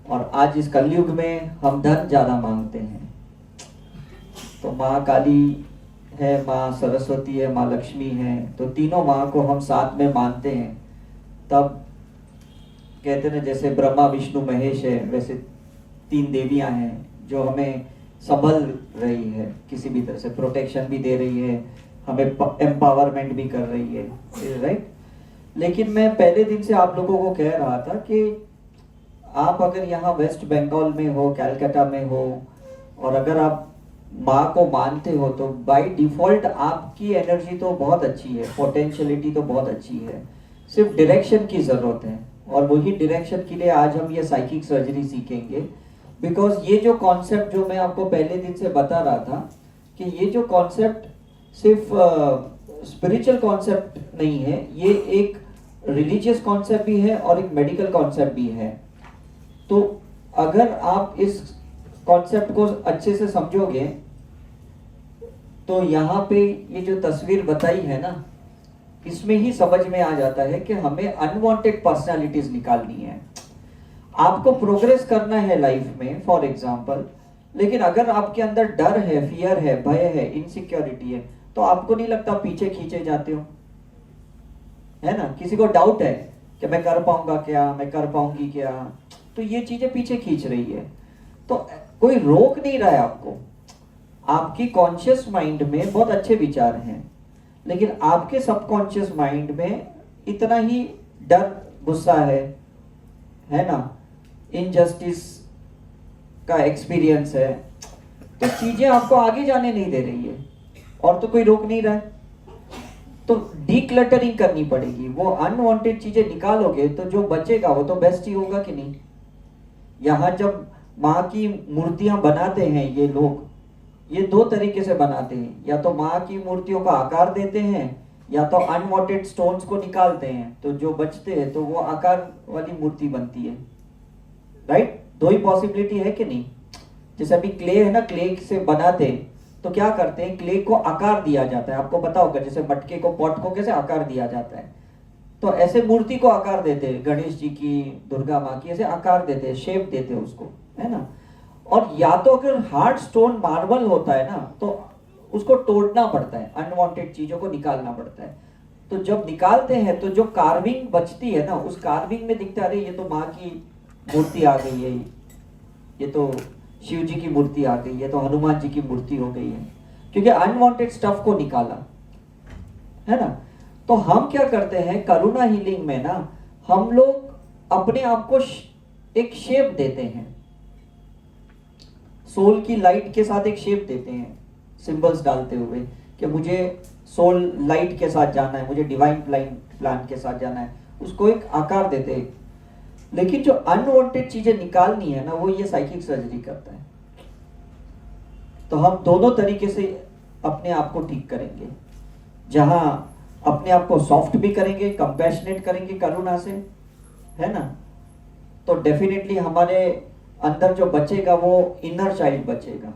और आज इस कलयुग में हम धन ज़्यादा मांगते हैं। तो माँ काली है, माँ सरस्वती है, माँ लक्ष्मी है, तो तीनों माँ को हम साथ में मानते हैं। तब कहते हैं जैसे ब्रह्मा विष्णु महेश है, वैसे तीन देवियां हैं जो हमें संभल रही है, किसी भी तरह से प्रोटेक्शन भी दे रही है, हमें एम्पावरमेंट भी कर रही है, राइट। लेकिन मैं पहले दिन से आप लोगों को कह रहा था कि आप अगर यहाँ वेस्ट बंगाल में हो, कैलकाटा में हो, और अगर आप माँ को मानते हो तो बाय डिफॉल्ट आपकी एनर्जी तो बहुत अच्छी है, पोटेंशियलिटी तो बहुत अच्छी है, सिर्फ डायरेक्शन की जरूरत है। और वही डायरेक्शन के लिए आज हम ये साइकिक सर्जरी सीखेंगे। बिकॉज ये जो कॉन्सेप्ट जो मैं आपको पहले दिन से बता रहा था कि ये जो कॉन्सेप्ट सिर्फ स्पिरिचुअल कॉन्सेप्ट नहीं है, ये एक रिलीजियस कॉन्सेप्ट भी है और एक मेडिकल कॉन्सेप्ट भी है। तो अगर आप इस कॉन्सेप्ट को अच्छे से समझोगे तो यहाँ पे ये जो तस्वीर बताई है ना, इसमें ही समझ में आ जाता है कि हमें अनवांटेड पर्सनालिटीज निकालनी है। आपको प्रोग्रेस करना है लाइफ में फॉर एग्जांपल, लेकिन अगर आपके अंदर डर है, फियर है, भय है, इनसिक्योरिटी है, तो आपको नहीं लगता पीछे खींचे जाते हो, है ना। किसी को डाउट है कि मैं कर पाऊंगा क्या, मैं कर पाऊंगी क्या, तो ये चीजें पीछे खींच रही है। तो कोई रोक नहीं रहा है आपको। आपकी कॉन्शियस माइंड में बहुत अच्छे विचार हैं, लेकिन आपके सबकॉन्शियस माइंड में इतना ही डर, गुस्सा है ना, इनजस्टिस का एक्सपीरियंस है, तो चीजें आपको आगे जाने नहीं दे रही है और तो कोई रोक नहीं रहा है। तो डीक्लटरिंग करनी पड़ेगी, वो अनवांटेड चीजें निकालोगे तो जो बचेगा वो तो बेस्ट ही होगा कि नहीं। यहाँ जब माँ की मूर्तियां बनाते हैं ये लोग, ये दो तरीके से बनाते हैं, या तो माँ की मूर्तियों का आकार देते हैं या तो अनवांटेड स्टोन्स को निकालते हैं, तो जो बचते हैं तो वो आकार वाली मूर्ति बनती है, राइट। दो ही पॉसिबिलिटी है कि नहीं। जैसे अभी क्ले है ना, क्ले से बनाते हैं तो क्या करते हैं, क्ले को आकार दिया जाता है, आपको पता होगा, जैसे मटके को, पॉट को कैसे आकार दिया जाता है, तो ऐसे मूर्ति को आकार देते हैं, गणेश जी की, दुर्गा माँ की, ऐसे आकार देते हैं, शेप देते हैं उसको, है ना। और या तो अगर हार्ड स्टोन मार्बल होता है ना, तो उसको तोड़ना पड़ता है, अनवांटेड चीजों को निकालना पड़ता है। तो जब निकालते हैं तो जो कार्विंग बचती है ना, उस कार्विंग में दिखता है अरे ये तो माँ की मूर्ति आ गई है, ये तो शिव जी की मूर्ति आ गई है, तो हनुमान जी की मूर्ति हो गई है, क्योंकि अनवांटेड स्टफ को निकाला, है ना। तो हम क्या करते हैं करुणा हीलिंग में ना, हम लोग अपने आप को एक शेप देते हैं, सोल की लाइट के साथ एक शेप देते हैं, सिंबल्स डालते हुए कि मुझे सोल लाइट के साथ जाना है, मुझे डिवाइन प्लान के साथ जाना है, उसको एक आकार देते हैं। लेकिन जो अनवांटेड चीजें निकालनी है ना, वो ये साइकिक सर्जरी करता है। तो हम दोनों तरीके से अपने आप को ठीक करेंगे, जहां अपने आप को सॉफ्ट भी करेंगे, कंपैशनेट करेंगे करुणा से, है ना। तो डेफिनेटली हमारे अंदर जो बचेगा वो इनर चाइल्ड बचेगा,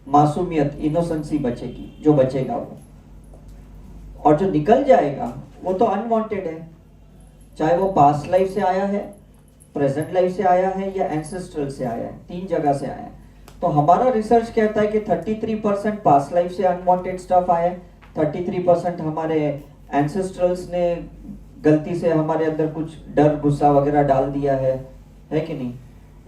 मासूमियत, इनोसेंसी बचेगी, जो बचेगा वो। और जो निकल जाएगा वो तो अनवांटेड है, चाहे वो पास्ट लाइफ से आया है, प्रेजेंट लाइफ से आया है या एंसेस्ट्रल से आया है, तीन जगह से आया है। तो हमारा रिसर्च कहता है कि 33% पास्ट लाइफ से अनवांटेड स्टफ आया है, 33% हमारे एंसेस्ट्रल्स ने गलती से हमारे अंदर कुछ डर, गुस्सा वगैरह डाल दिया है कि नहीं,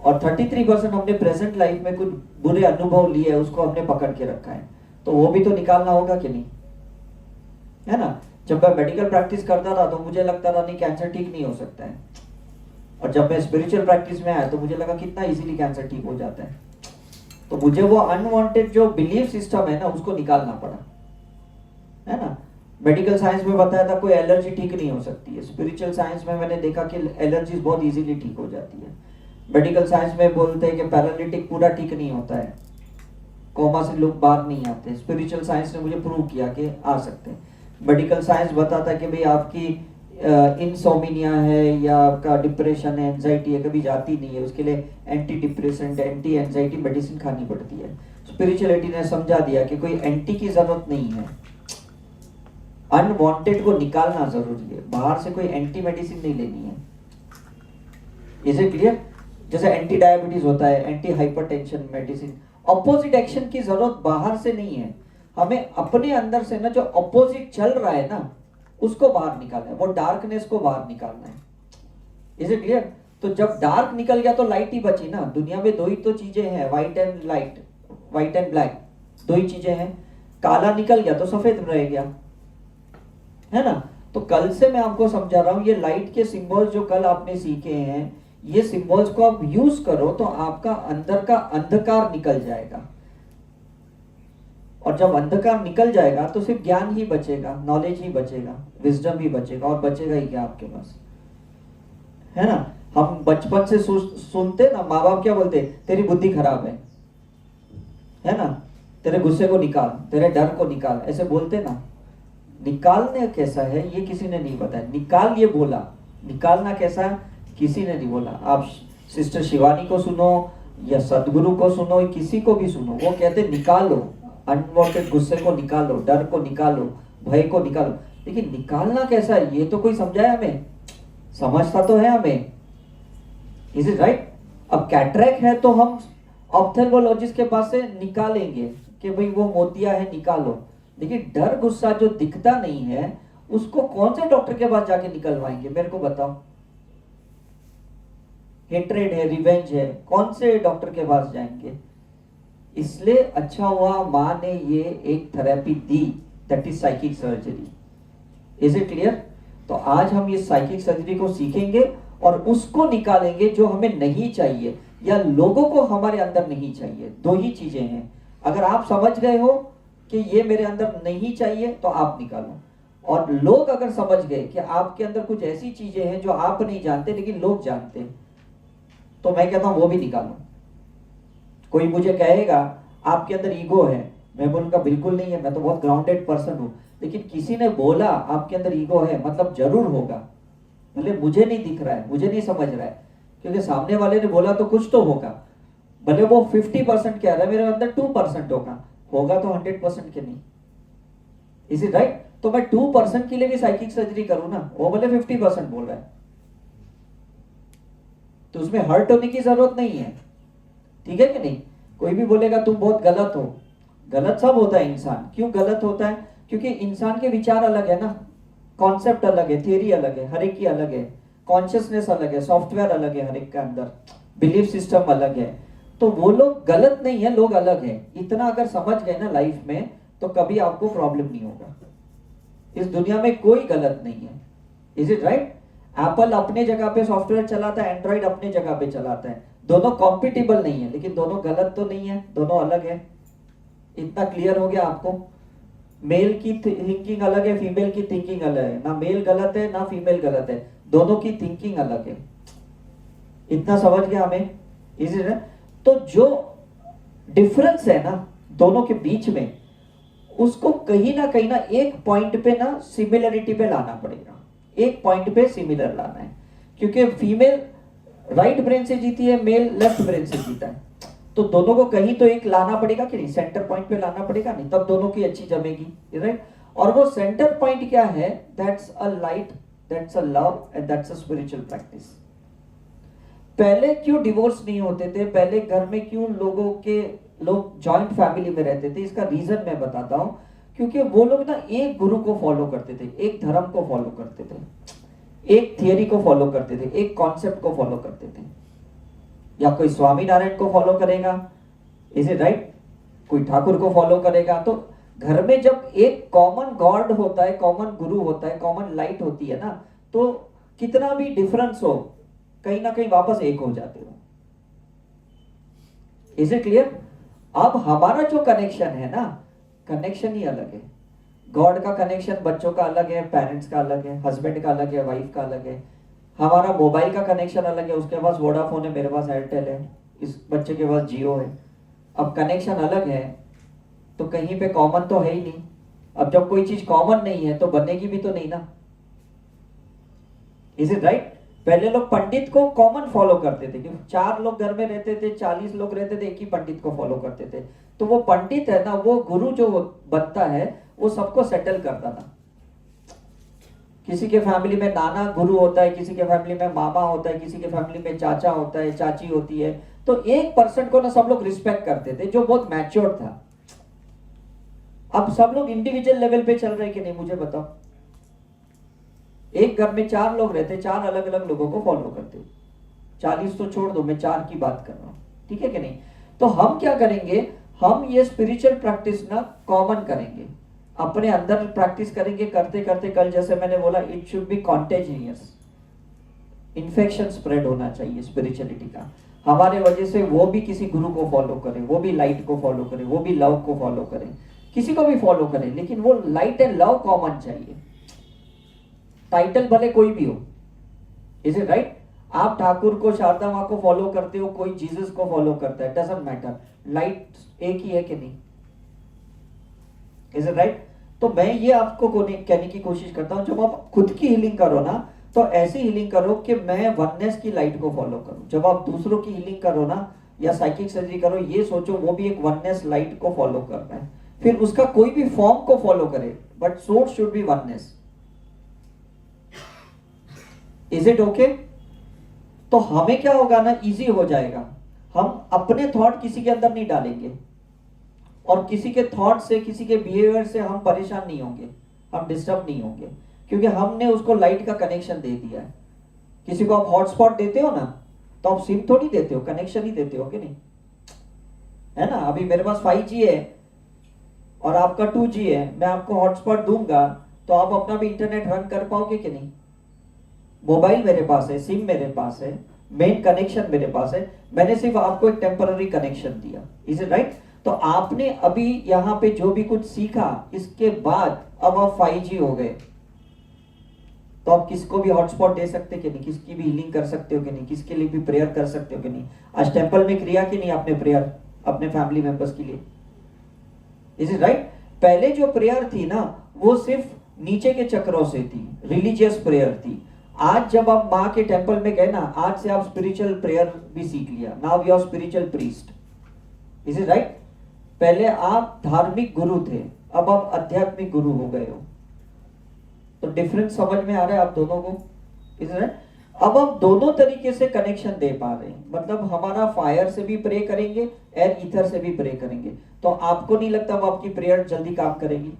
और 33% हमने प्रेजेंट लाइफ में कुछ बुरे अनुभव लिए, उसको हमने पकड़ के रखा है, तो वो भी तो निकालना होगा कि नहीं, है ना। जब मैं मेडिकल प्रैक्टिस करता था तो मुझे लगता था नहीं कैंसर ठीक नहीं हो सकता है, और जब मैं स्पिरिचुअल प्रैक्टिस में आया तो मुझे लगा कितना इजीली कैंसर ठीक हो जाता है। तो मुझे वो अनवांटेड जो बिलीफ सिस्टम है ना, उसको निकालना पड़ा, है ना। मेडिकल साइंस में बताया था कोई एलर्जी ठीक नहीं हो सकती है, स्पिरिचुअल साइंस में मैंने देखा कि एलर्जीज बहुत इजीली ठीक हो जाती है। मेडिकल साइंस में बोलते हैं कि पैरालिटिक पूरा ठीक नहीं होता है, कोमा से लोग बाहर नहीं आते, स्पिरिचुअल साइंस ने मुझे प्रूव किया कि आ सकते हैं। मेडिकल साइंस बताता है कि भाई आपकी इंसोमिनिया है या आपका डिप्रेशन है, एंजाइटी है, कभी जाती नहीं है, उसके लिए anti depressant, anti anxiety medicine खानी पड़ती है। स्पिरिचुअलिटी ने समझा दिया कि कोई एंटी की जरूरत नहीं है, अनवांटेड को निकालना जरूरी है, बाहर से कोई एंटी मेडिसिन नहीं लेनी है। Is it clear. जैसे एंटी डायबिटीज होता है, anti hypertension medicine, opposite action की जरूरत बाहर से नहीं है, हमें अपने अंदर से ना जो अपोजिट चल रहा है ना उसको बाहर निकालना है, वो डार्कनेस को बाहर निकालना है। Is it clear? तो जब डार्क निकल गया तो लाइट ही बची ना। दुनिया में दो ही तो चीजें हैं, white and light, white and black, दो ही चीजें हैं। काला निकल गया तो सफेद रह गया, है ना। तो कल से मैं आपको समझा रहा हूं, ये लाइट के सिंबल्स जो कल आपने सीखे हैं, ये सिंबल्स को आप यूज करो तो आपका अंदर का अंधकार निकल जाएगा। और जब अंधकार निकल जाएगा तो सिर्फ ज्ञान ही बचेगा, नॉलेज ही बचेगा, विजडम ही बचेगा, और बचेगा ही क्या आपके पास, है ना। हम बचपन से सुनते ना, माँ बाप क्या बोलते, तेरी बुद्धि खराब है ना, तेरे गुस्से को निकाल, तेरे डर को निकाल, ऐसे बोलते ना। निकालने कैसा है ये किसी ने नहीं बताया, निकाल ये बोला, निकालना कैसा है किसी ने नहीं बोला। आप सिस्टर शिवानी को सुनो या सदगुरु को सुनो, किसी को भी सुनो, वो कहते निकालो, अनवांटेड गुस्से को निकालो, डर को निकालो, भय को निकालो। लेकिन निकालना कैसा है ये तो कोई समझाए हमें, समझता तो है हमें। Is it right? अब कैटरेक्ट है तो हम ऑप्थेल्मोलॉजिस्ट के पास से निकालेंगे कि भाई वो मोतिया है, निकालो। लेकिन डर गुस्सा जो दिखता नहीं है उसको कौन से डॉक्टर के पास जाके निकलवाएंगे, मेरे को बताओ। हेट्रेड है, रिवेंज है, कौन से डॉक्टर के पास जाएंगे? इसलिए अच्छा हुआ माँ ने ये एक therapy the, that is psychic surgery. Is it clear? तो आज हम ये साइकिक सर्जरी को सीखेंगे और उसको निकालेंगे जो हमें नहीं चाहिए या लोगों को हमारे अंदर नहीं चाहिए। दो ही चीजें हैं, अगर आप समझ गए हो कि ये मेरे अंदर नहीं चाहिए तो आप निकालो, और लोग अगर समझ गए कि आपके अंदर कुछ ऐसी चीजें हैं जो आप नहीं जानते लेकिन लोग जानते हैं, तो मैं कहता हूं वो भी निकालो। कोई मुझे कहेगा आपके अंदर ईगो है, मैं बोलूंगा बिल्कुल नहीं है, मैं तो बहुत ग्राउंडेड पर्सन हूं। लेकिन किसी ने बोला आपके अंदर ईगो है, मतलब जरूर होगा, भले मुझे नहीं दिख रहा है, मुझे नहीं समझ रहा है, क्योंकि सामने वाले ने बोला तो कुछ तो होगा। भले वो 50% कह रहा है, मेरे अंदर 2% होगा तो 100% के नहीं। Is it right? तो मैं 2% के लिए भी साइकिक सर्जरी करूं ना, वो भले 50% बोल रहा है, तो उसमें हर्ट होने की जरूरत नहीं है, ठीक है कि नहीं। कोई भी बोलेगा तुम बहुत गलत हो, गलत सब होता है इंसान। क्यों गलत होता है? क्योंकि इंसान के विचार अलग है ना, कॉन्सेप्ट अलग है, थियरी अलग है, हर एक की अलग है, कॉन्शियसनेस अलग है, सॉफ्टवेयर अलग है, हर एक के अंदर बिलीफ सिस्टम अलग है। तो वो लोग गलत नहीं है, लोग अलग है। इतना अगर समझ गए ना लाइफ में तो कभी आपको प्रॉब्लम नहीं होगा। इस दुनिया में कोई गलत नहीं है। Is it right? एप्पल अपने जगह पे सॉफ्टवेयर चलाता है, एंड्रॉइड अपने जगह पे चलाता है, दोनों कॉम्पिटिबल नहीं है, लेकिन दोनों गलत तो नहीं है, दोनों अलग है। इतना क्लियर हो गया आपको? मेल की थिंकिंग अलग है, फीमेल की थिंकिंग अलग है, ना मेल गलत है ना फीमेल गलत है, दोनों की थिंकिंग अलग है। इतना समझ गया हमें? Is it? तो जो डिफरेंस है ना दोनों के बीच में, उसको कहीं ना एक पॉइंट पे ना सिमिलरिटी पे लाना पड़ेगा, एक पॉइंट पे सिमिलर लाना है। क्योंकि फीमेल राइट ब्रेन से जीती है, मेल लेफ्ट ब्रेन से जीता है, तो दोनों को कहीं तो एक लाना पड़ेगा कि नहीं, सेंटर पॉइंट पे लाना पड़ेगा, नहीं तब दोनों की अच्छी जमेगी, राइट। और वो सेंटर पॉइंट क्या है? That's a light, that's a love and that's a spiritual practice. पहले क्यों डिवोर्स नहीं होते थे, पहले घर में क्यों लोग जॉइंट फैमिली में रहते थे? इसका रीजन मैं बताता हूं। क्योंकि वो लोग ना एक गुरु को फॉलो करते थे, एक धर्म को फॉलो करते थे, एक थियरी को फॉलो करते थे, एक कॉन्सेप्ट को फॉलो करते थे। या कोई स्वामी नारायण को फॉलो करेगा, इज इट राइट, कोई ठाकुर को फॉलो करेगा। तो घर में जब एक कॉमन गॉड होता है, कॉमन गुरु होता है, कॉमन लाइट होती है ना, तो कितना भी डिफरेंस हो कहीं ना कहीं वापस एक हो जाते हो। Is it clear? अब हमारा जो कनेक्शन है ना, कनेक्शन ही अलग है। गॉड का कनेक्शन बच्चों का अलग है, पेरेंट्स का अलग है, हस्बैंड का अलग है, वाइफ का अलग है। हमारा मोबाइल का कनेक्शन अलग है, उसके पास वोडाफोन है, मेरे पास एयरटेल है, इस बच्चे के पास जियो है। अब कनेक्शन अलग है तो कहीं पे कॉमन तो है ही नहीं। अब जब कोई चीज कॉमन नहीं है तो बनेगी भी तो नहीं ना। Is it right? पहले लोग पंडित को कॉमन फॉलो करते थे, क्योंकि 4 लोग घर में रहते थे, 40 लोग रहते थे, एक ही पंडित को फॉलो करते थे। तो वो पंडित है ना, वो गुरु जो बनता है वो सबको सेटल करता था। किसी के फैमिली में नाना गुरु होता है, किसी के फैमिली में मामा होता है, किसी के फैमिली में चाचा होता है, चाची होती है। तो एक पर्सन को ना सब लोग रिस्पेक्ट करते थे जो बहुत मैच्योर था। अब सब लोग इंडिविजुअल लेवल पे चल रहे कि नहीं, मुझे बताओ। एक घर में 4 लोग रहते, 4 अलग अलग लोगों को फॉलो करते। 40 तो छोड़ दो, मैं 4 की बात कर रहा हूं, ठीक है कि नहीं। तो हम क्या करेंगे, हम ये स्पिरिचुअल प्रैक्टिस ना कॉमन करेंगे, अपने अंदर प्रैक्टिस करेंगे। करते करते कल जैसे मैंने बोला, it should be contagious, infection spread होना चाहिए स्पिरिचुअलिटी का। हमारे वजह से वो भी किसी गुरु को फॉलो करे, वो भी लाइट को फॉलो करे, वो भी लव को फॉलो करे, किसी को भी फॉलो करे, लेकिन वो लाइट एंड लव कॉमन चाहिए। टाइटल भले कोई भी हो, इज इट राइट। आप ठाकुर को, शारदा माँ को फॉलो करते हो, कोई जीसस को फॉलो करता है, डजंट मैटर, लाइट एक ही है कि नहीं, इज इट राइट। तो मैं ये आपको कहने की कोशिश करता हूं, जब आप खुद की हीलिंग करो ना, तो ऐसी हीलिंग करो कि मैं वननेस की लाइट को फॉलो करूं। जब आप दूसरों की हीलिंग करो ना, या साइकिक सर्जरी करो, ये सोचो वो भी एक वननेस लाइट को फॉलो कर रहा है। फिर उसका कोई भी फॉर्म को फॉलो करे, but source should be oneness. Is it okay. तो हमें क्या होगा ना, इजी हो जाएगा। हम अपने थॉट किसी के अंदर नहीं डालेंगे, और किसी के थॉट से, किसी के बिहेवियर से हम परेशान नहीं होंगे, हम डिस्टर्ब नहीं होंगे, क्योंकि हमने उसको लाइट का कनेक्शन दे दिया है। किसी को आप हॉटस्पॉट देते हो ना, तो आप सिम थोड़ी देते हो, कनेक्शन ही देते हो कि नहीं, है ना। अभी मेरे पास 5G है और आपका 2G है, मैं आपको हॉटस्पॉट दूंगा तो आप अपना भी इंटरनेट रन कर पाओगे कि नहीं। मोबाइल मेरे पास है, सिम मेरे पास है, मेन कनेक्शन मेरे पास है, मैंने सिर्फ आपको एक टेम्पररी कनेक्शन दिया, इज इट राइट। तो आपने अभी यहां पे जो भी कुछ सीखा, इसके बाद अब आप 5G हो गए, तो आप किसको भी हॉटस्पॉट दे सकते कि नहीं, किसकी भी हीलिंग कर सकते हो कि नहीं, किसके लिए भी प्रेयर कर सकते हो कि नहीं। आज टेंपल में किया कि नहीं आपने प्रेयर अपने फैमिली मेंबर्स के लिए, इज इट राइट। पहले जो प्रेयर थी ना, वो सिर्फ नीचे के चक्रों से थी, रिलीजियस प्रेयर थी। आज जब आप माँ के टेंपल में गए ना, आज से आप स्पिरिचुअल प्रेयर भी सीख लिया, now you are spiritual priest, is it right. पहले आप धार्मिक गुरु थे, अब आप आध्यात्मिक गुरु हो गए हो। तो डिफरेंस समझ में आ रहा है आप दोनों को, इज इट राइट। अब आप दोनों तरीके से कनेक्शन दे पा रहे हैं, मतलब हमारा फायर से भी प्रे करेंगे, एयर ईथर से भी प्रे करेंगे। तो आपको नहीं लगता अब आपकी प्रेयर जल्दी काम करेगी।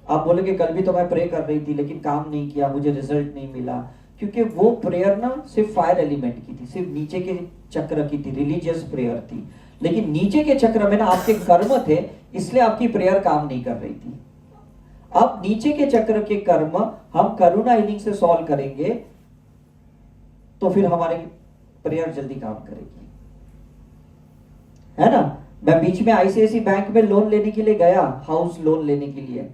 आप बोलोगे कल भी तो मैं प्रे कर रही थी लेकिन काम नहीं किया, मुझे रिजल्ट नहीं मिला, क्योंकि वो प्रेयर ना सिर्फ फायर एलिमेंट की थी, सिर्फ नीचे के चक्र की थी, रिलीजियस प्रेयर थी। लेकिन नीचे के चक्र में ना आपके कर्म थे, इसलिए आपकी प्रेयर काम नहीं कर रही थी। अब नीचे के चक्र के कर्म हम करुणा हीलिंग से सॉल्व करेंगे, तो फिर हमारी प्रेयर जल्दी काम करेगी, है ना। मैं बीच में आईसीआईसी बैंक में लोन लेने के लिए गया, हाउस लोन लेने के लिए।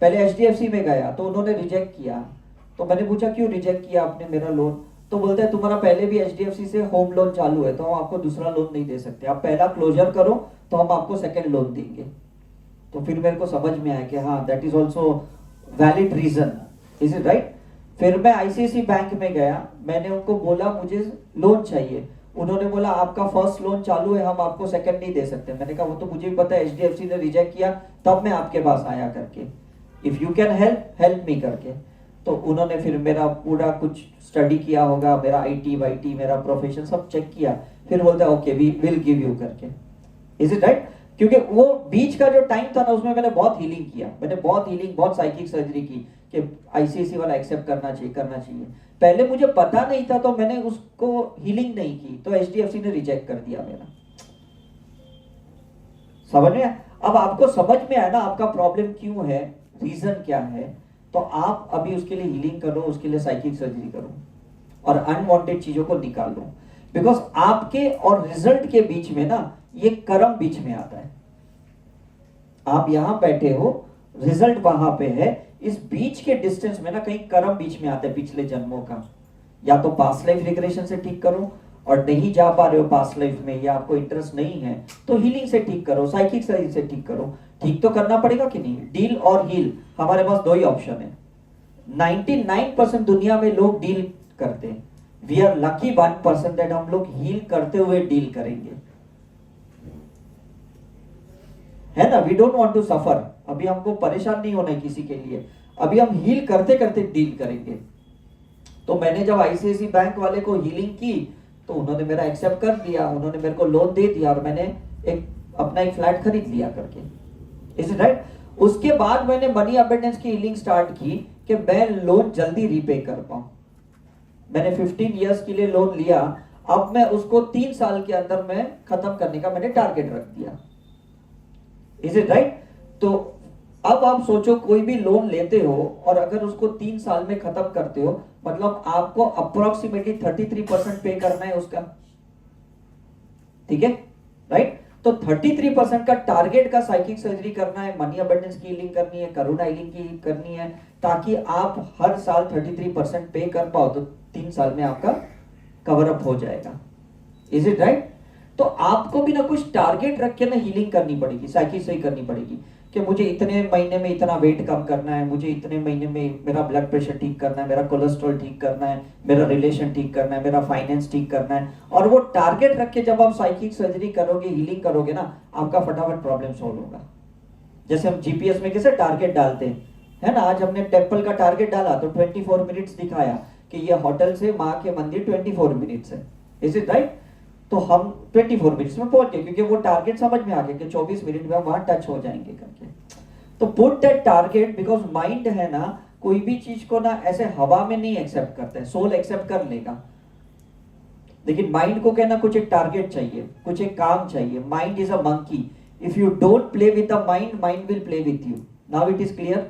पहले एचडीएफसी में गया तो उन्होंने रिजेक्ट किया, तो मैंने पूछा क्यों रिजेक्ट किया आपने मेरा लोन। तो बोलते हैं तुम्हारा पहले भी एचडीएफसी से होम लोन चालू है, तो हम आपको दूसरा लोन नहीं दे सकते, आप पहला क्लोजर करो तो हम आपको सेकंड लोन देंगे। तो फिर मेरे को समझ में आया कि हाँ, that is also valid reason, is it right. फिर मैं आईसीआईसी बैंक में गया, मैंने उनको बोला मुझे लोन चाहिए, उन्होंने बोला आपका फर्स्ट लोन चालू है, हम आपको सेकंड नहीं दे सकते। मैंने कहा वो तो मुझे भी पता है, एचडीएफसी ने रिजेक्ट किया, तब मैं आपके पास आया करके, if you can help me करके। तो उन्होंने फिर मेरा पूरा कुछ स्टडी किया होगा, मेरा आईटी वाईटी मेरा प्रोफेशन सब चेक किया, फिर बोलता है okay we will give you करके, इज इट राइट। क्योंकि वो बीच का जो टाइम था ना, उसमें मैंने बहुत हीलिंग किया, मैंने बहुत हीलिंग, बहुत साइकिक सर्जरी की कि आईसीआईसी वाला एक्सेप्ट करना चाहिए। पहले मुझे पता नहीं था तो मैंने उसको हीलिंग नहीं की, तो एचडीएफसी ने रिजेक्ट कर दिया मेरा। समझ में? अब आपको समझ में आया ना आपका प्रॉब्लम क्यों है, रीजन क्या है। तो आप अभी उसके लिए हीलिंग करो, उसके लिए साइकिक सर्जरी करो और अनवांटेड चीजों को निकाल लो। बिकॉज आपके और रिजल्ट के बीच में ना ये कर्म बीच में आता है। आप यहां बैठे हो, रिजल्ट वहां पे है, इस बीच के डिस्टेंस में ना कहीं कर्म बीच में आता है पिछले जन्मों का। या तो पास्ट लाइफ रिग्रेशन से ठीक करो, और नहीं जा पा रहे हो पास्ट लाइफ में, या आपको इंटरेस्ट नहीं है तो हीलिंग से ठीक करो, साइकिक सर्जरी से ठीक करो। ठीक तो करना पड़ेगा कि नहीं। डील और हील, हमारे पास दो ही ऑप्शन है। 99% दुनिया में लोग डील करते हैं, वी आर लकी 1% दैट हम लोग हील करते हुए डील करेंगे, है ना। We don't want to suffer. अभी हमको परेशान नहीं होना है किसी के लिए। अभी हम हील करते करते डील करेंगे। तो मैंने जब आईसीआईसी बैंक वाले को हीलिंग की तो उन्होंने मेरा एक्सेप्ट कर दिया, उन्होंने मेरे को लोन दे दिया और मैंने अपना एक फ्लैट खरीद लिया करके, इज इट राइट। उसके बाद मैंने मनी अबंडेंस की हीलिंग स्टार्ट की कि मैं लोन जल्दी रीपे कर पाऊं। मैंने 15 इयर्स के लिए लोन लिया, अब मैं उसको 3 साल के अंदर में खत्म करने का मैंने टारगेट रख दिया, इज इट राइट। तो अब आप सोचो, कोई भी लोन लेते हो और अगर उसको 3 साल में खत्म करते हो, मतलब आपको अप्रोक्सीमेटली 33% पे करना है उसका, ठीक है राइट। तो 33% का टारगेट का साइकिक सर्जरी करना है, मनी अबंडेंस की हीलिंग करनी है, करुणा हीलिंग की करनी है, ताकि आप हर साल 33% पे कर पाओ, तो 3 साल में आपका कवर अप हो जाएगा, इज इट राइट। तो आपको भी ना कुछ टारगेट रख के ना हीलिंग करनी पड़ेगी, साइकिल सही करनी पड़ेगी कि मुझे इतने महीने में इतना वेट कम करना है, मुझे इतने महीने में मेरा ब्लड प्रेशर ठीक करना है, मेरा कोलेस्ट्रॉल ठीक करना है, मेरा रिलेशन ठीक करना है, मेरा फाइनेंस ठीक करना है। और वो टारगेट रख के जब आप साइकिक सर्जरी करोगे, हीलिंग करोगे ना, आपका फटाफट प्रॉब्लम सॉल्व होगा। जैसे हम जीपीएस में कैसे टारगेट डालते हैं, है ना। आज हमने टेम्पल का टारगेट डाला तो 24 मिनट्स दिखाया कि ये होटल से माँ के मंदिर 24 मिनट्स है, इज इट राइट। तो हम 24 मिनट्स में पहुंच गए क्योंकि वो टारगेट समझ में आ गया कि 24 मिनट में हम वहां टच हो जाएंगे करके। तो put that target, because mind है ना, कोई भी चीज को ना ऐसे हवा में नहीं एक्सेप्ट करता है, सोल एक्सेप्ट कर लेगा, लेकिन माइंड को कहना कुछ एक टारगेट चाहिए, कुछ एक काम चाहिए। Mind is a monkey, if you don't play with the mind, mind will play with you. Now it is clear.